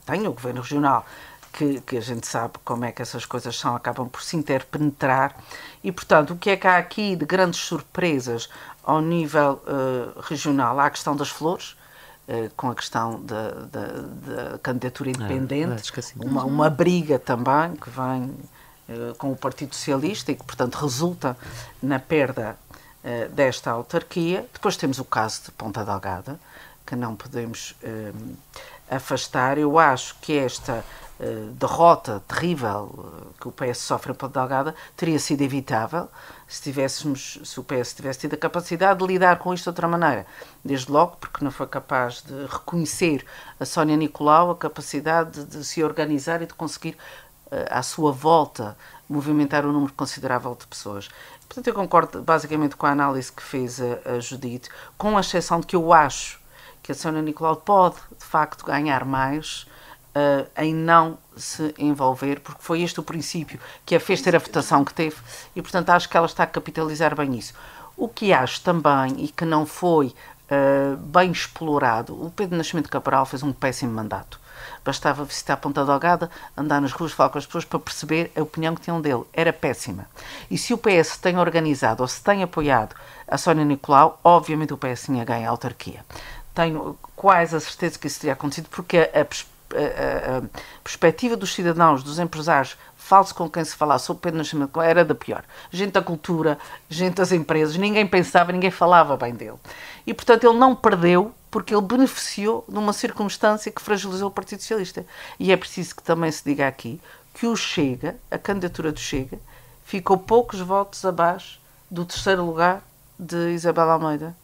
tem o governo regional, que a gente sabe como é que essas coisas são, acabam por se interpenetrar, e, portanto, o que é que há aqui de grandes surpresas ao nível regional? Há a questão das flores, com a questão da candidatura independente, uma briga também, que vem com o Partido Socialista e que, portanto, resulta na perda desta autarquia. Depois temos o caso de Ponta Delgada, que não podemos afastar. Eu acho que esta derrota terrível que o PS sofre em Ponta Delgada teria sido evitável se o PS tivesse tido a capacidade de lidar com isto de outra maneira. Desde logo, porque não foi capaz de reconhecer a Sónia Nicolau a capacidade de se organizar e de conseguir, à sua volta, movimentar um número considerável de pessoas. Portanto, eu concordo basicamente com a análise que fez a Judite, com a exceção de que eu acho que a Sónia Nicolau pode, de facto, ganhar mais em não se envolver, porque foi este o princípio que a fez ter a votação que teve, e, portanto, acho que ela está a capitalizar bem isso. O que acho também, e que não foi bem explorado, o Pedro Nascimento Cabral fez um péssimo mandato. Bastava visitar a Ponta Delgada, andar nas ruas, falar com as pessoas para perceber a opinião que tinham dele. Era péssima. E se o PS tem organizado ou se tem apoiado a Sónia Nicolau, obviamente o PS tinha ganho a autarquia. Tenho quase a certeza que isso teria acontecido, porque a perspectiva dos cidadãos, dos empresários, fale-se com quem se falasse sobre Pedro Nascimento, era da pior. Gente da cultura, gente das empresas, ninguém pensava, ninguém falava bem dele. E, portanto, ele não perdeu porque ele beneficiou de uma circunstância que fragilizou o Partido Socialista. E é preciso que também se diga aqui que o Chega, a candidatura do Chega, ficou poucos votos abaixo do terceiro lugar de Isabel Almeida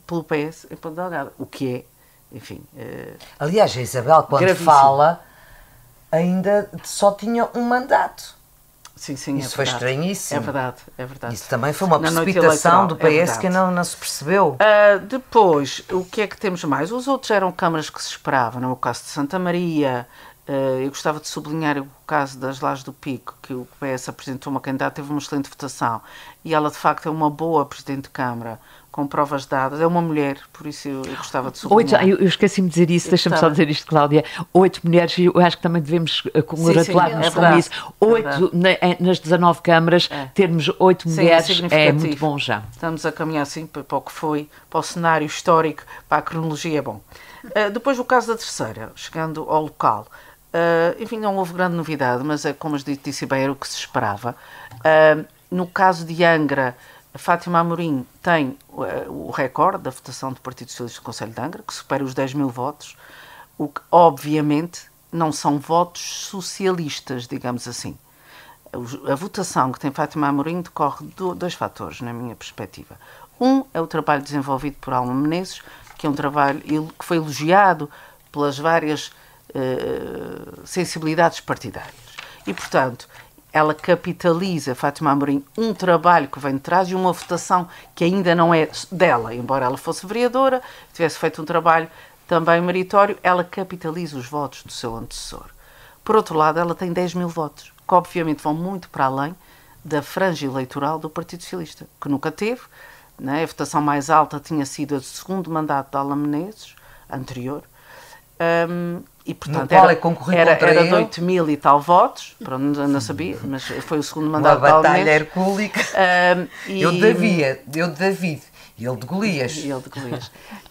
pelo PS em Ponta Delgada. O que é, enfim... Aliás, a Isabel, quando gravíssimo. fala, ainda só tinha um mandato. Sim, sim, isso foi estranhíssimo. É verdade. Isso também foi uma precipitação do PS que não se percebeu. Depois, o que é que temos mais? Os outros eram câmaras que se esperavam, no caso de Santa Maria. Eu gostava de sublinhar o caso das Lajes do Pico, que o PS apresentou uma candidata, teve uma excelente votação, e ela de facto é uma boa Presidente de Câmara, com provas dadas, é uma mulher, por isso eu gostava de sublinhar. Eu esqueci-me de dizer isso, deixa-me só dizer isto, Cláudia. 8 mulheres, eu acho que também devemos congratular-nos com isso. 8 nas 19 câmaras, termos 8 mulheres é muito bom já. Estamos a caminhar assim para o que foi, para o cenário histórico, para a cronologia é bom. Depois o caso da terceira, chegando ao local, enfim, não houve grande novidade, mas é como eu disse bem, era o que se esperava. No caso de Angra, a Fátima Amorim tem o recorde da votação do Partido Socialista do Conselho de Angra, que supera os 10 mil votos, o que, obviamente, não são votos socialistas, digamos assim. A votação que tem Fátima Amorim decorre de 2 fatores, na minha perspectiva. Um é o trabalho desenvolvido por Alma Menezes, que é um trabalho que foi elogiado pelas várias sensibilidades partidárias. E, portanto, ela capitaliza, Fátima Amorim, um trabalho que vem de trás e uma votação que ainda não é dela, embora ela fosse vereadora, tivesse feito um trabalho também meritório, ela capitaliza os votos do seu antecessor. Por outro lado, ela tem 10 mil votos, que obviamente vão muito para além da franja eleitoral do Partido Socialista, que nunca teve, né? A votação mais alta tinha sido o segundo mandato de Alma Menezes, anterior, e portanto era de 8 mil e tal votos, pronto, não sabia, mas foi o segundo mandato de Alma Menezes. Uma batalha hercúlica. Eu de David e ele de Golias.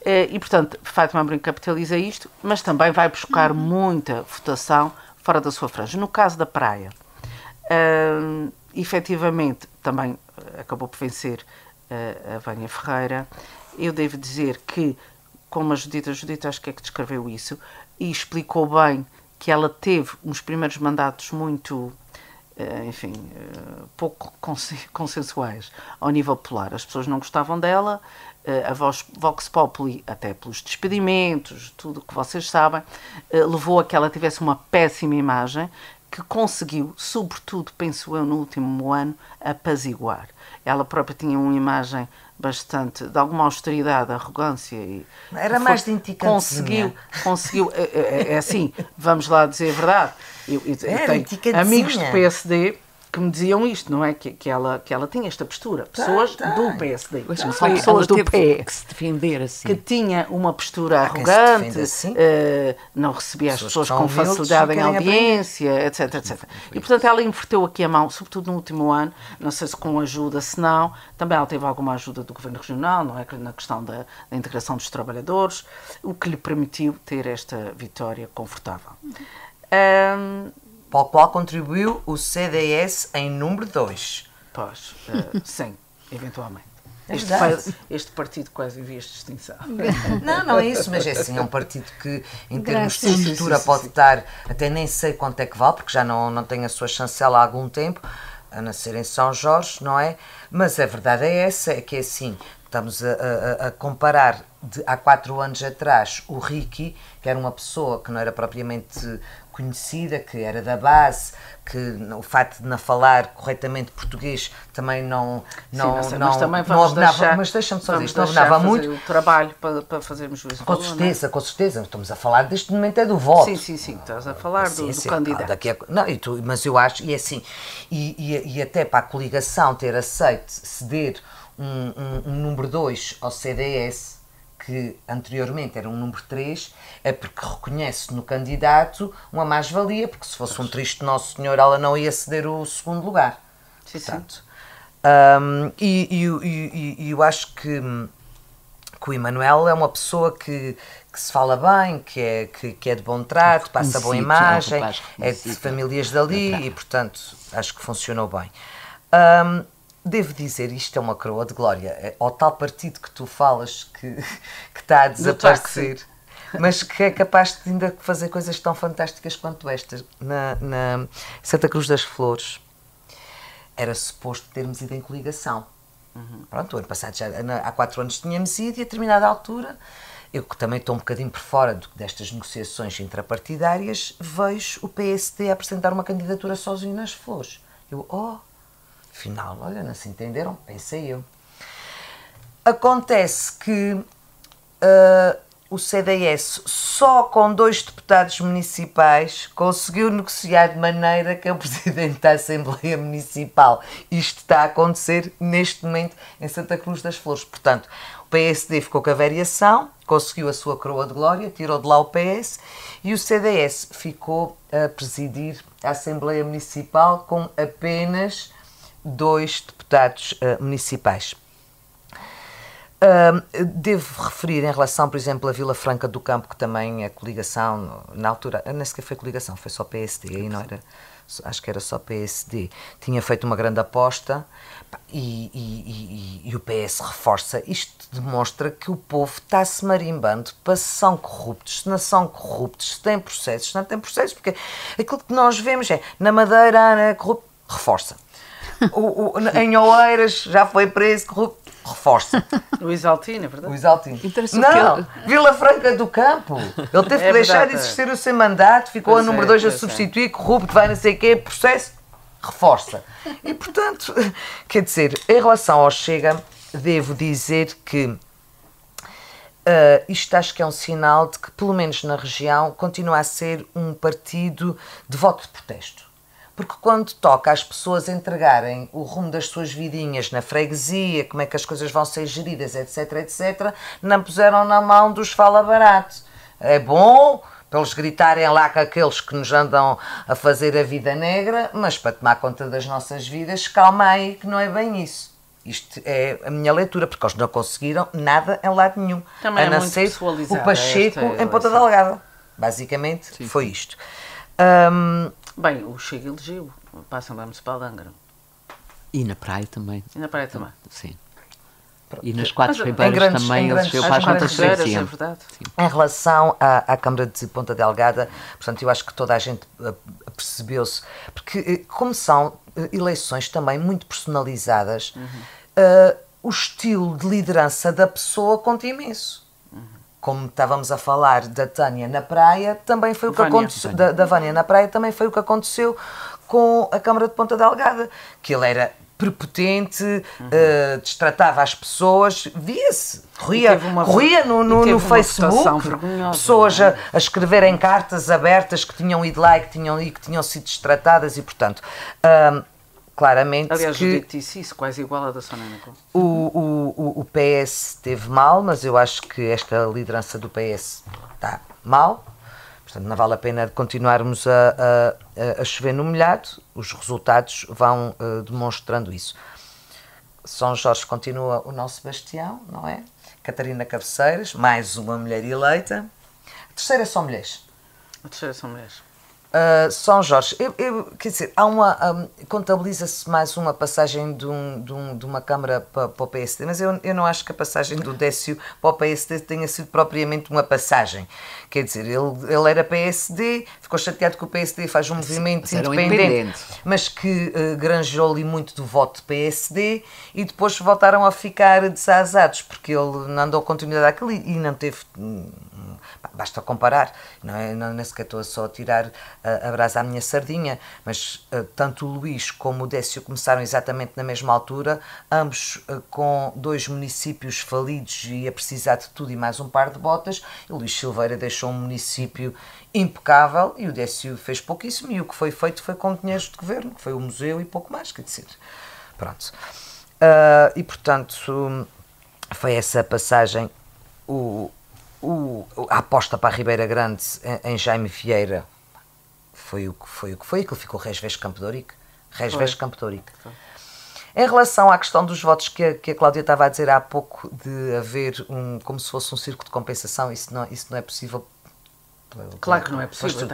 E portanto, Fátima Amorim capitaliza isto, mas também vai buscar muita votação fora da sua franja. No caso da Praia, efetivamente, também acabou por vencer a Vânia Ferreira. Eu devo dizer que, como a Judita acho que é que descreveu isso, e explicou bem que ela teve uns primeiros mandatos muito, pouco consensuais ao nível popular. As pessoas não gostavam dela, a Vox Populi, até pelos despedimentos, tudo o que vocês sabem, levou a que ela tivesse uma péssima imagem, que conseguiu, sobretudo, penso eu, no último ano, apaziguar. Ela própria tinha uma imagem bastante, de alguma austeridade, arrogância. Era mais de indicantezinha. Conseguiu, é assim, vamos lá dizer a verdade. Eu tenho amigos do PSD que me diziam isto, não é? Que ela tinha esta postura. Pessoas do PSD. Não são pessoas do PE. Que se defender assim. Que tinha uma postura arrogante, assim? Não recebia as pessoas com facilidade em audiência, etc, etc. E, portanto, ela inverteu aqui a mão, sobretudo no último ano, não sei se com ajuda, se não. Também ela teve alguma ajuda do Governo Regional, não é? Na questão da integração dos trabalhadores, o que lhe permitiu ter esta vitória confortável. Para o qual contribuiu o CDS em número 2. Pois, sim, eventualmente. É este partido quase em vias de extinção. Não é isso, mas é assim, é um partido que, em termos de estrutura, pode estar, até nem sei quanto é que vale, porque já não tem a sua chancela há algum tempo, a nascer em São Jorge, não é? Mas a verdade é essa, é que é assim, estamos a comparar há 4 anos atrás o Ricky, que era uma pessoa que não era propriamente conhecida, que era da base, que o facto de não falar corretamente português também mas também vamos deixar, mas deixa-me só dizer, não abonava muito o trabalho para fazermos juízo. Com certeza, com certeza. Estamos a falar deste momento é do voto. Sim, estás a falar do candidato. Mas eu acho, e é assim, e até para a coligação ter aceito ceder um número 2 ao CDS, que anteriormente era um número 3, é porque reconhece no candidato uma mais-valia, porque se fosse um triste Nosso Senhor, ela não ia ceder o segundo lugar. Sim, portanto, e eu acho que o Emanuel é uma pessoa que se fala bem, que é de bom trato, passa boa imagem, é de famílias dali e, portanto, acho que funcionou bem. Devo dizer, isto é uma coroa de glória, ao tal partido que tu falas que está a desaparecer, mas que é capaz de ainda fazer coisas tão fantásticas quanto estas. Na Santa Cruz das Flores era suposto termos ido em coligação. Pronto, o ano passado, há 4 anos tínhamos ido e a determinada altura, eu que também estou um bocadinho por fora destas negociações intrapartidárias, vejo o PSD a apresentar uma candidatura sozinho nas Flores. Afinal, olha, não se entenderam, pensei eu. Acontece que o CDS, só com 2 deputados municipais, conseguiu negociar de maneira que é o Presidente da Assembleia Municipal. Isto está a acontecer neste momento em Santa Cruz das Flores. Portanto, o PSD ficou com a variação, conseguiu a sua coroa de glória, tirou de lá o PS, e o CDS ficou a presidir a Assembleia Municipal com apenas 2 deputados municipais. Devo referir em relação, por exemplo, a Vila Franca do Campo, que também é coligação, na altura, nem sequer foi coligação, foi só PSD, aí não era, acho que era só PSD, tinha feito uma grande aposta e o PS reforça. Isto demonstra que o povo está-se marimbando para se são corruptos, se não são corruptos, se têm processos, se não têm processos, porque aquilo que nós vemos é, na Madeira é corrupto, reforça. Em Oeiras já foi preso, corrupto, reforça. O Isaltino, é verdade? O Isaltino. Não, Vila Franca do Campo. Ele teve que deixar de existir o seu mandato, ficou a número 2 a substituir, corrupto, vai não sei o quê, processo, reforça. E, portanto, quer dizer, em relação ao Chega, devo dizer que isto acho que é um sinal de que, pelo menos na região, continua a ser um partido de voto de protesto. Porque quando toca às pessoas entregarem o rumo das suas vidinhas na freguesia, como é que as coisas vão ser geridas, etc, etc, não puseram na mão dos fala barato. É bom para eles gritarem lá com aqueles que nos andam a fazer a vida negra, mas para tomar conta das nossas vidas, calma aí que não é bem isso. Isto é a minha leitura, porque eles não conseguiram nada em lado nenhum. Também a não ser o Pacheco em Ponta Delgada. Basicamente, sim, foi isto. Bem, o Chega elegeu para a Assembleia Municipal de Angra. E na praia também. E na praia também. Sim. E nas 4 ribeiras também elegeu para as contas de é verdade. Sim. Em relação à Câmara de Ponta Delgada, portanto, eu acho que toda a gente percebeu-se, porque como são eleições também muito personalizadas, o estilo de liderança da pessoa conta imenso. Como estávamos a falar da Tânia na praia, também foi o que aconteceu, da Vânia na praia, também foi o que aconteceu com a Câmara de Ponta Delgada, que ele era prepotente, destratava as pessoas, via-se, corria no Facebook, pessoas a escreverem cartas abertas que tinham ido lá e que tinham sido destratadas e, portanto, claramente. Aliás, que disse isso, quase igual à da Sónia Nicole. O PS teve mal, mas eu acho que esta liderança do PS está mal. Portanto, não vale a pena continuarmos a chover no molhado. Os resultados vão demonstrando isso. São Jorge continua o nosso bastião, não é? Catarina Cabeceiras, mais uma mulher eleita. A terceira são mulheres. A terceira são mulheres. São Jorge, quer dizer, contabiliza-se mais uma passagem de uma Câmara para o PSD, mas eu não acho que a passagem do Décio para o PSD tenha sido propriamente uma passagem. Quer dizer, ele era PSD, ficou chateado que o PSD faz um movimento independente, mas que granjeou-lhe muito do voto de PSD e depois voltaram a ficar desazados, porque ele não deu continuidade àquilo e não teve basta comparar, não é? Nem sequer estou só a tirar a brasa à minha sardinha, mas tanto o Luís como o Décio começaram exatamente na mesma altura, ambos com 2 municípios falidos e a precisar de tudo e mais um par de botas. O Luís Silveira deixou um município impecável e o Décio fez pouquíssimo, e o que foi feito foi com dinheiros de governo, que foi o museu e pouco mais, quer dizer, pronto. E portanto foi essa passagem, a aposta para a Ribeira Grande em Jaime Vieira foi o que foi, aquilo ficou Resves Campo de Ourique. Em relação à questão dos votos que a Cláudia estava a dizer há pouco, de haver como se fosse um círculo de compensação, isso não é possível. Claro que não é possível,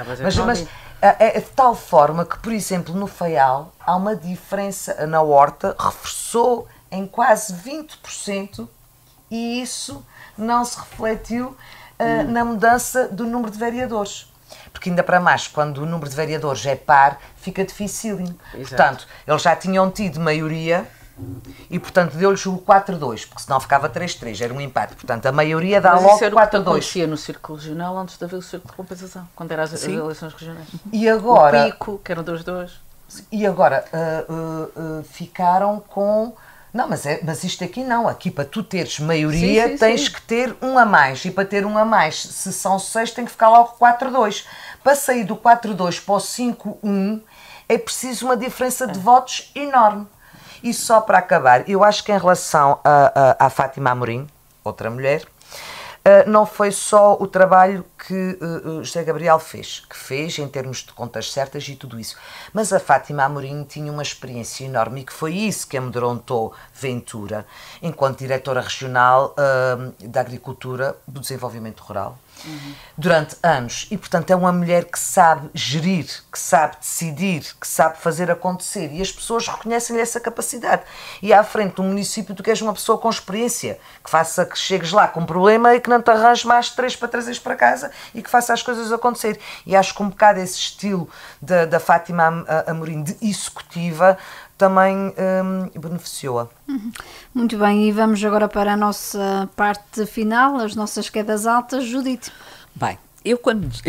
mas é de tal forma que, por exemplo, no Faial há uma diferença, na Horta reforçou em quase 20%, e isso não se refletiu na mudança do número de vereadores. Porque ainda para mais, quando o número de vereadores é par, fica dificílimo. Portanto, eles já tinham tido maioria e, portanto, deu-lhes o 4-2, porque senão ficava 3-3, era um empate. Portanto, a maioria dá logo 4-2. Mas isso era o que acontecia no círculo regional antes de haver o círculo de compensação, quando eram as eleições regionais. E agora... O pico, que eram 2-2. E agora ficaram com... Não, mas isto aqui não. Aqui, para tu teres maioria, tens que ter um a mais. E para ter um a mais, se são 6, tem que ficar logo 4-2. Para sair do 4-2 para o 5-1, é preciso uma diferença de votos enorme. E só para acabar, eu acho que em relação à Fátima Amorim, outra mulher, não foi só o trabalho que José Gabriel fez em termos de contas certas e tudo isso, mas a Fátima Amorim tinha uma experiência enorme, e que foi isso que amedrontou Ventura, enquanto diretora regional da Agricultura, do Desenvolvimento Rural, durante anos. E, portanto, é uma mulher que sabe gerir, que sabe decidir, que sabe fazer acontecer, e as pessoas reconhecem-lhe essa capacidade. E à frente do município, tu queres uma pessoa com experiência, que faça que chegues lá com um problema e que não te arranjes mais 3 para trazeres para casa, e que faça as coisas acontecer. E acho que um bocado esse estilo da Fátima Amorim de executiva também beneficiou-a. Muito bem, e vamos agora para a nossa parte final, as nossas quedas altas. Judite. Bem, eu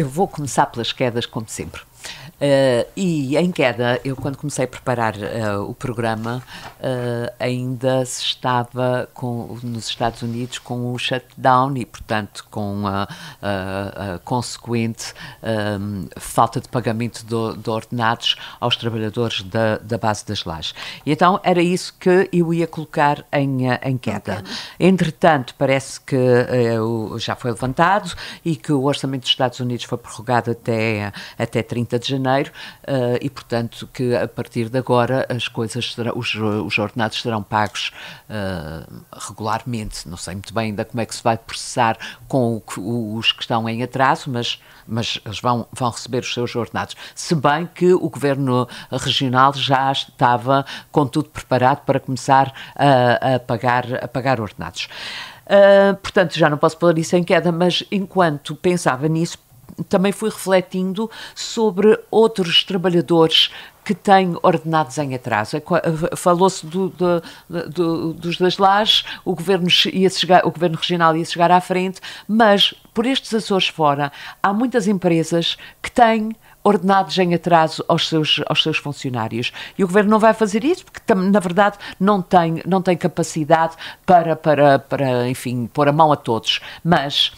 vou começar pelas quedas, como sempre. E em queda, eu quando comecei a preparar o programa, ainda se estava nos Estados Unidos com o shutdown e, portanto, com a consequente falta de pagamento de ordenados aos trabalhadores da base das lajes. E então era isso que eu ia colocar em queda. Entretanto, parece que já foi levantado e que o orçamento dos Estados Unidos foi prorrogado até 30 de janeiro. E, portanto, que a partir de agora as coisas os ordenados serão pagos regularmente. Não sei muito bem ainda como é que se vai processar com os que estão em atraso, mas eles vão receber os seus ordenados. Se bem que o Governo Regional já estava com tudo preparado para começar a pagar ordenados. Portanto, já não posso pôr isso em queda, mas enquanto pensava nisso, também fui refletindo sobre outros trabalhadores que têm ordenados em atraso. Falou-se dos das lajes, o Governo Regional ia chegar à frente, mas por estes Açores fora há muitas empresas que têm ordenados em atraso aos seus funcionários. E o Governo não vai fazer isso porque, na verdade, não tem capacidade para, enfim, pôr a mão a todos. Mas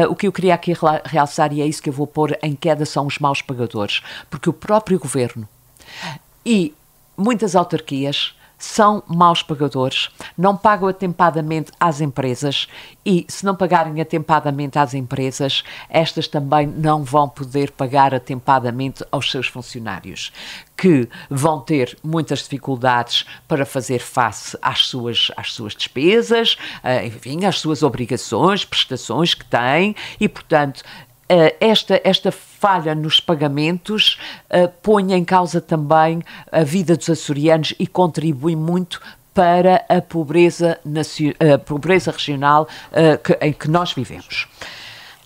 o que eu queria aqui realçar, e é isso que eu vou pôr em queda, são os maus pagadores. Porque o próprio Governo e muitas autarquias são maus pagadores, não pagam atempadamente às empresas, e se não pagarem atempadamente às empresas, estas também não vão poder pagar atempadamente aos seus funcionários, que vão ter muitas dificuldades para fazer face às suas despesas, enfim, às suas obrigações, prestações que têm, e, portanto, esta falha nos pagamentos põe em causa também a vida dos açorianos e contribui muito para a pobreza regional em que nós vivemos.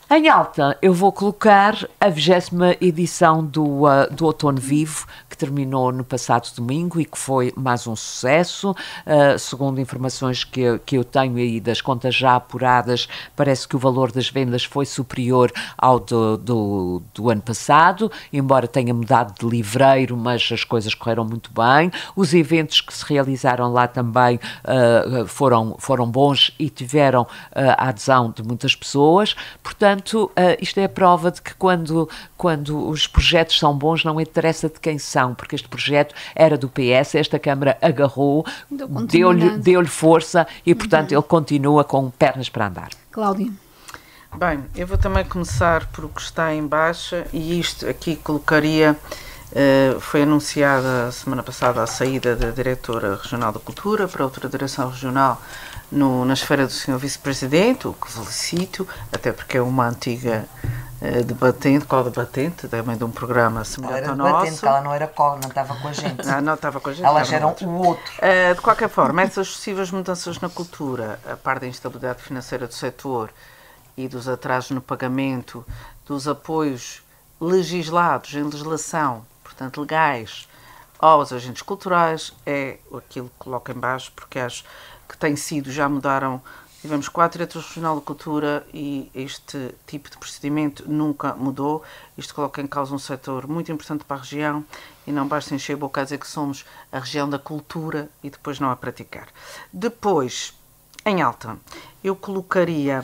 Em alta, eu vou colocar a 20ª edição do Outono Vivo, que terminou no passado domingo e que foi mais um sucesso. Segundo informações que eu tenho aí das contas já apuradas, parece que o valor das vendas foi superior ao do ano passado, embora tenha mudado de livreiro, mas as coisas correram muito bem. Os eventos que se realizaram lá também foram bons e tiveram a adesão de muitas pessoas. Portanto, isto é a prova de que quando os projetos são bons, não interessa de quem são, porque este projeto era do PS, esta Câmara agarrou, deu-lhe força e, portanto, ele continua com pernas para andar. Cláudia. Bem, eu vou também começar por o que está em baixa, e isto aqui colocaria, foi anunciada a semana passada a saída da Diretora Regional da Cultura para outra Direção Regional na esfera do Sr. Vice-Presidente, o que felicito, até porque é uma antiga debatente, co-debatente, também de um programa semelhante ao nosso. Ela não era não estava com a gente. Não estava com a gente. Elas eram o outro. De qualquer forma, essas sucessivas mudanças na cultura, a par da instabilidade financeira do setor e dos atrasos no pagamento, dos apoios legislados em legislação, portanto legais, aos agentes culturais, é aquilo que coloco em baixo, porque acho que tem sido, já mudaram, tivemos 4 diretores regional de cultura e este tipo de procedimento nunca mudou. Isto coloca em causa um setor muito importante para a região e não basta encher a boca a dizer que somos a região da cultura e depois não a praticar. Depois, em alta, eu colocaria,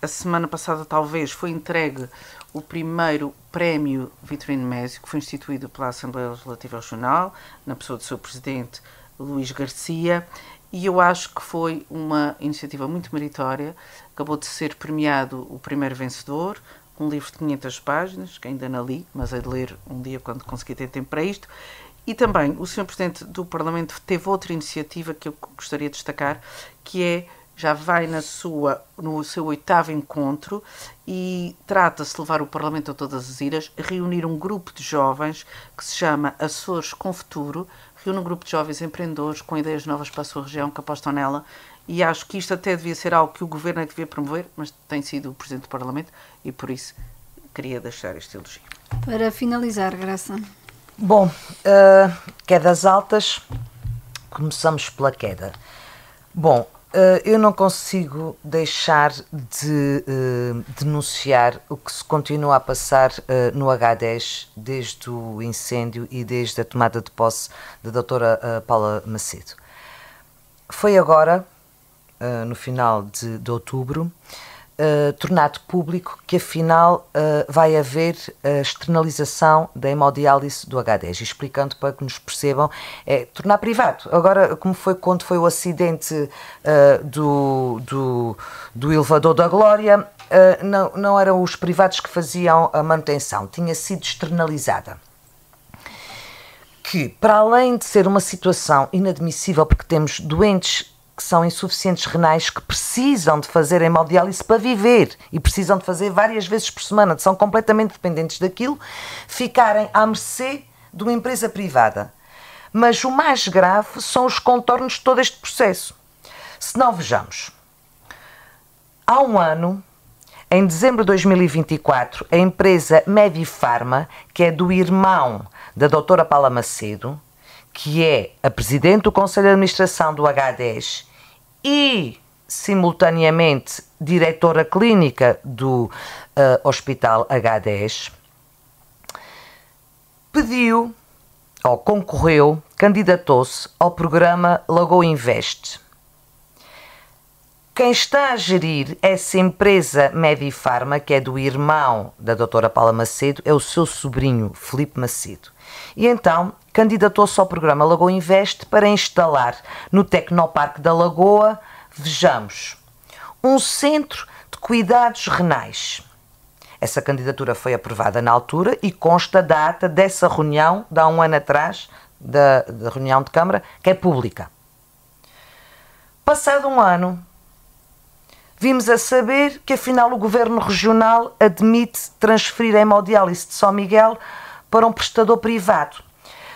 a semana passada talvez foi entregue o primeiro prémio Vitorino Mésio, que foi instituído pela Assembleia Legislativa Regional, na pessoa do seu presidente, Luís Garcia, e eu acho que foi uma iniciativa muito meritória. Acabou de ser premiado o primeiro vencedor, um livro de 500 páginas, que ainda não li, mas hei de ler um dia quando conseguir ter tempo para isto. E também o Sr. Presidente do Parlamento teve outra iniciativa que eu gostaria de destacar, que já vai no seu 8º encontro, e trata-se de levar o Parlamento a todas as ilhas, reunir um grupo de jovens que se chama Açores com Futuro, reúne um grupo de jovens empreendedores com ideias novas para a sua região, que apostam nela, e acho que isto até devia ser algo que o Governo é que devia promover, mas tem sido o Presidente do Parlamento, e por isso queria deixar este elogio. Para finalizar, Graça. Bom, quedas altas, começamos pela queda. Bom, eu não consigo deixar de denunciar o que se continua a passar no H10 desde o incêndio e desde a tomada de posse da doutora Paula Macedo. Foi agora, no final de outubro, tornado público que afinal vai haver a externalização da hemodiálise do H10, explicando para que nos percebam, é tornar privado. Agora, como foi quando foi o acidente do elevador da Glória, não eram os privados que faziam a manutenção, tinha sido externalizada. Que, para além de ser uma situação inadmissível, porque temos doentes que são insuficientes renais, que precisam de fazer hemodiálise para viver e precisam de fazer várias vezes por semana, são completamente dependentes daquilo, ficarem à mercê de uma empresa privada. Mas o mais grave são os contornos de todo este processo. Se não, vejamos. Há um ano, em dezembro de 2024, a empresa Medifarma, que é do irmão da doutora Paula Macedo, que é a presidente do Conselho de Administração do H10 e, simultaneamente, diretora clínica do Hospital H10, pediu, ou concorreu, candidatou-se ao programa Lagoa Invest. Quem está a gerir essa empresa Medifarma, que é do irmão da doutora Paula Macedo, é o seu sobrinho, Filipe Macedo. E então candidatou-se ao programa Lagoa Invest para instalar no Tecnoparque da Lagoa, vejamos, um centro de cuidados renais. Essa candidatura foi aprovada na altura e consta da ata dessa reunião, de há um ano atrás, da reunião de Câmara, que é pública. Passado um ano, vimos a saber que afinal o Governo Regional admite transferir a hemodiálise de São Miguel para um prestador privado,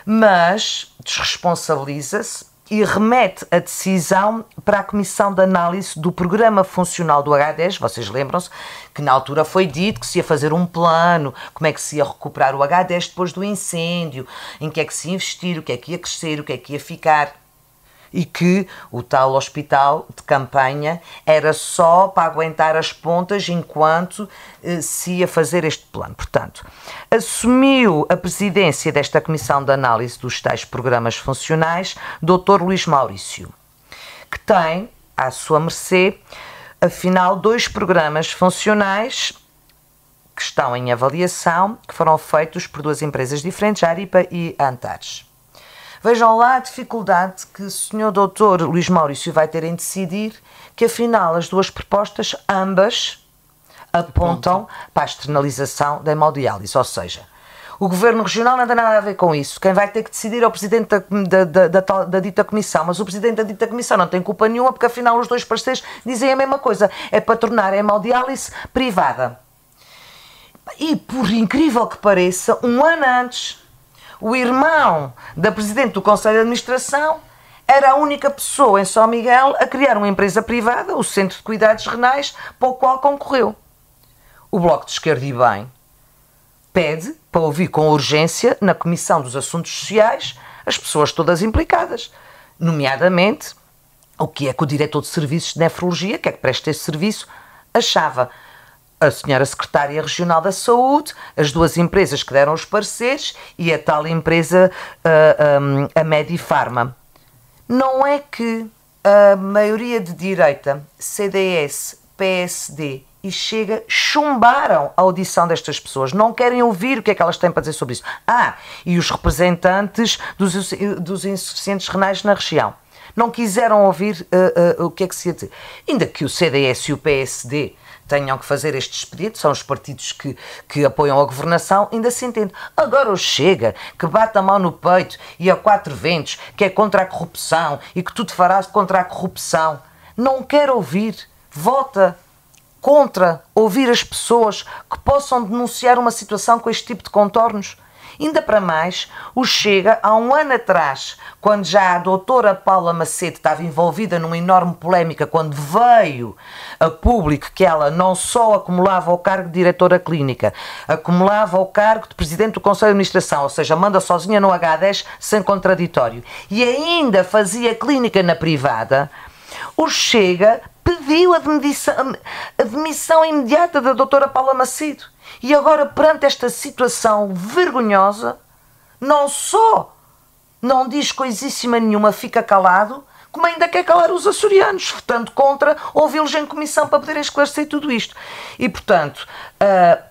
mas desresponsabiliza-se, e remete a decisão para a Comissão de Análise do Programa Funcional do H10. Vocês lembram-se que na altura foi dito que se ia fazer um plano, como é que se ia recuperar o H10 depois do incêndio, em que é que se ia investir, o que é que ia crescer, o que é que ia ficar. E que o tal hospital de campanha era só para aguentar as pontas enquanto se ia fazer este plano. Portanto, assumiu a presidência desta Comissão de Análise dos tais programas funcionais Dr. Luís Maurício, que tem à sua mercê, afinal, 2 programas funcionais que estão em avaliação, que foram feitos por 2 empresas diferentes, a Aripa e a Antares. Vejam lá a dificuldade que o Sr. Dr. Luís Maurício vai ter em decidir que, afinal, as 2 propostas, ambas, apontam para a externalização da hemodiálise. Ou seja, o Governo Regional não tem nada a ver com isso. Quem vai ter que decidir é o Presidente da dita Comissão. Mas o Presidente da dita Comissão não tem culpa nenhuma porque, afinal, os 2 parceiros dizem a mesma coisa. É para tornar a hemodiálise privada. E, por incrível que pareça, um ano antes, o irmão da Presidente do Conselho de Administração era a única pessoa em São Miguel a criar uma empresa privada, o Centro de Cuidados Renais, para o qual concorreu. O Bloco de Esquerda e Bem pede para ouvir com urgência na Comissão dos Assuntos Sociais as pessoas todas implicadas, nomeadamente o que é que o diretor de Serviços de Nefrologia, que é que presta esse serviço, achava. A senhora Secretária Regional da Saúde, as 2 empresas que deram os pareceres e a tal empresa, a Medifarma. Não é que a maioria de direita, CDS, PSD e Chega, chumbaram a audição destas pessoas. Não querem ouvir o que é que elas têm para dizer sobre isso. E os representantes dos insuficientes renais na região. Não quiseram ouvir o que é que se ia dizer. Ainda que o CDS e o PSD tenham que fazer este expediente, são os partidos que apoiam a governação, ainda se entende. Agora o Chega, que bate a mão no peito e a 4 ventos, que é contra a corrupção e que tudo fará contra a corrupção, não quer ouvir, vota contra ouvir as pessoas que possam denunciar uma situação com este tipo de contornos. Ainda para mais, o Chega, há um ano atrás, quando já a doutora Paula Macedo estava envolvida numa enorme polémica, quando veio a público que ela não só acumulava o cargo de diretora clínica, acumulava o cargo de presidente do Conselho de Administração, ou seja, manda sozinha no H10 sem contraditório, e ainda fazia clínica na privada, o Chega pediu a demissão imediata da doutora Paula Macedo. E agora, perante esta situação vergonhosa, não só não diz coisíssima nenhuma, fica calado, como ainda quer calar os açorianos, votando contra, ouvi-los em comissão para poderem esclarecer tudo isto. E, portanto,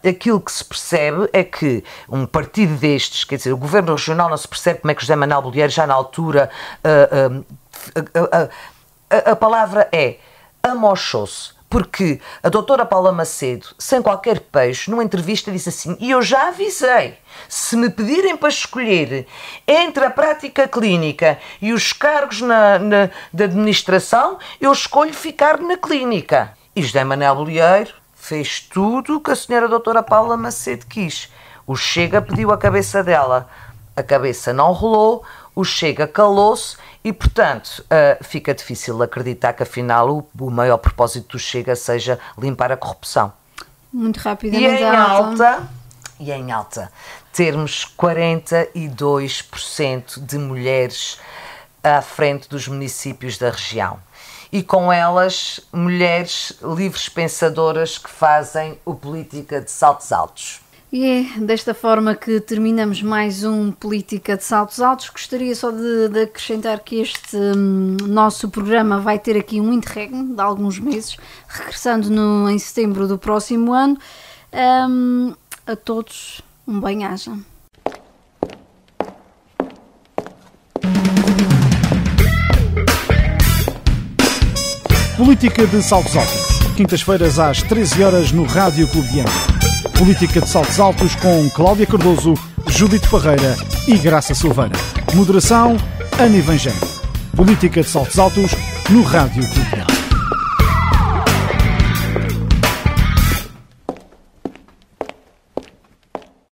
aquilo que se percebe é que um partido destes, quer dizer, o Governo Regional não se percebe como é que José Manuel Bolieiro já na altura, a palavra é amochou-se. Porque a doutora Paula Macedo, sem qualquer peixe, numa entrevista disse assim: e eu já avisei, se me pedirem para escolher entre a prática clínica e os cargos da administração, eu escolho ficar na clínica. E José Manuel Bolieiro fez tudo o que a senhora doutora Paula Macedo quis. O Chega pediu a cabeça dela, a cabeça não rolou, o Chega calou-se e, portanto, fica difícil acreditar que, afinal, o maior propósito do Chega seja limpar a corrupção. Muito rapidamente. E em alta, termos 42% de mulheres à frente dos municípios da região. E com elas, mulheres livres pensadoras que fazem o Política de Saltos Altos. E é desta forma que terminamos mais um Política de Saltos Altos. Gostaria só de acrescentar que este nosso programa vai ter aqui um interregno de alguns meses, regressando em setembro do próximo ano. A todos, um bem-aja. Política de Saltos Altos. Quintas-feiras às 13 horas no Rádio Clube de Angra. Política de Saltos Altos com Cláudia Cardoso, Judite Parreira e Graça Silveira. Moderação, Ana Evangelho. Política de Saltos Altos no Rádio Clube de Angra.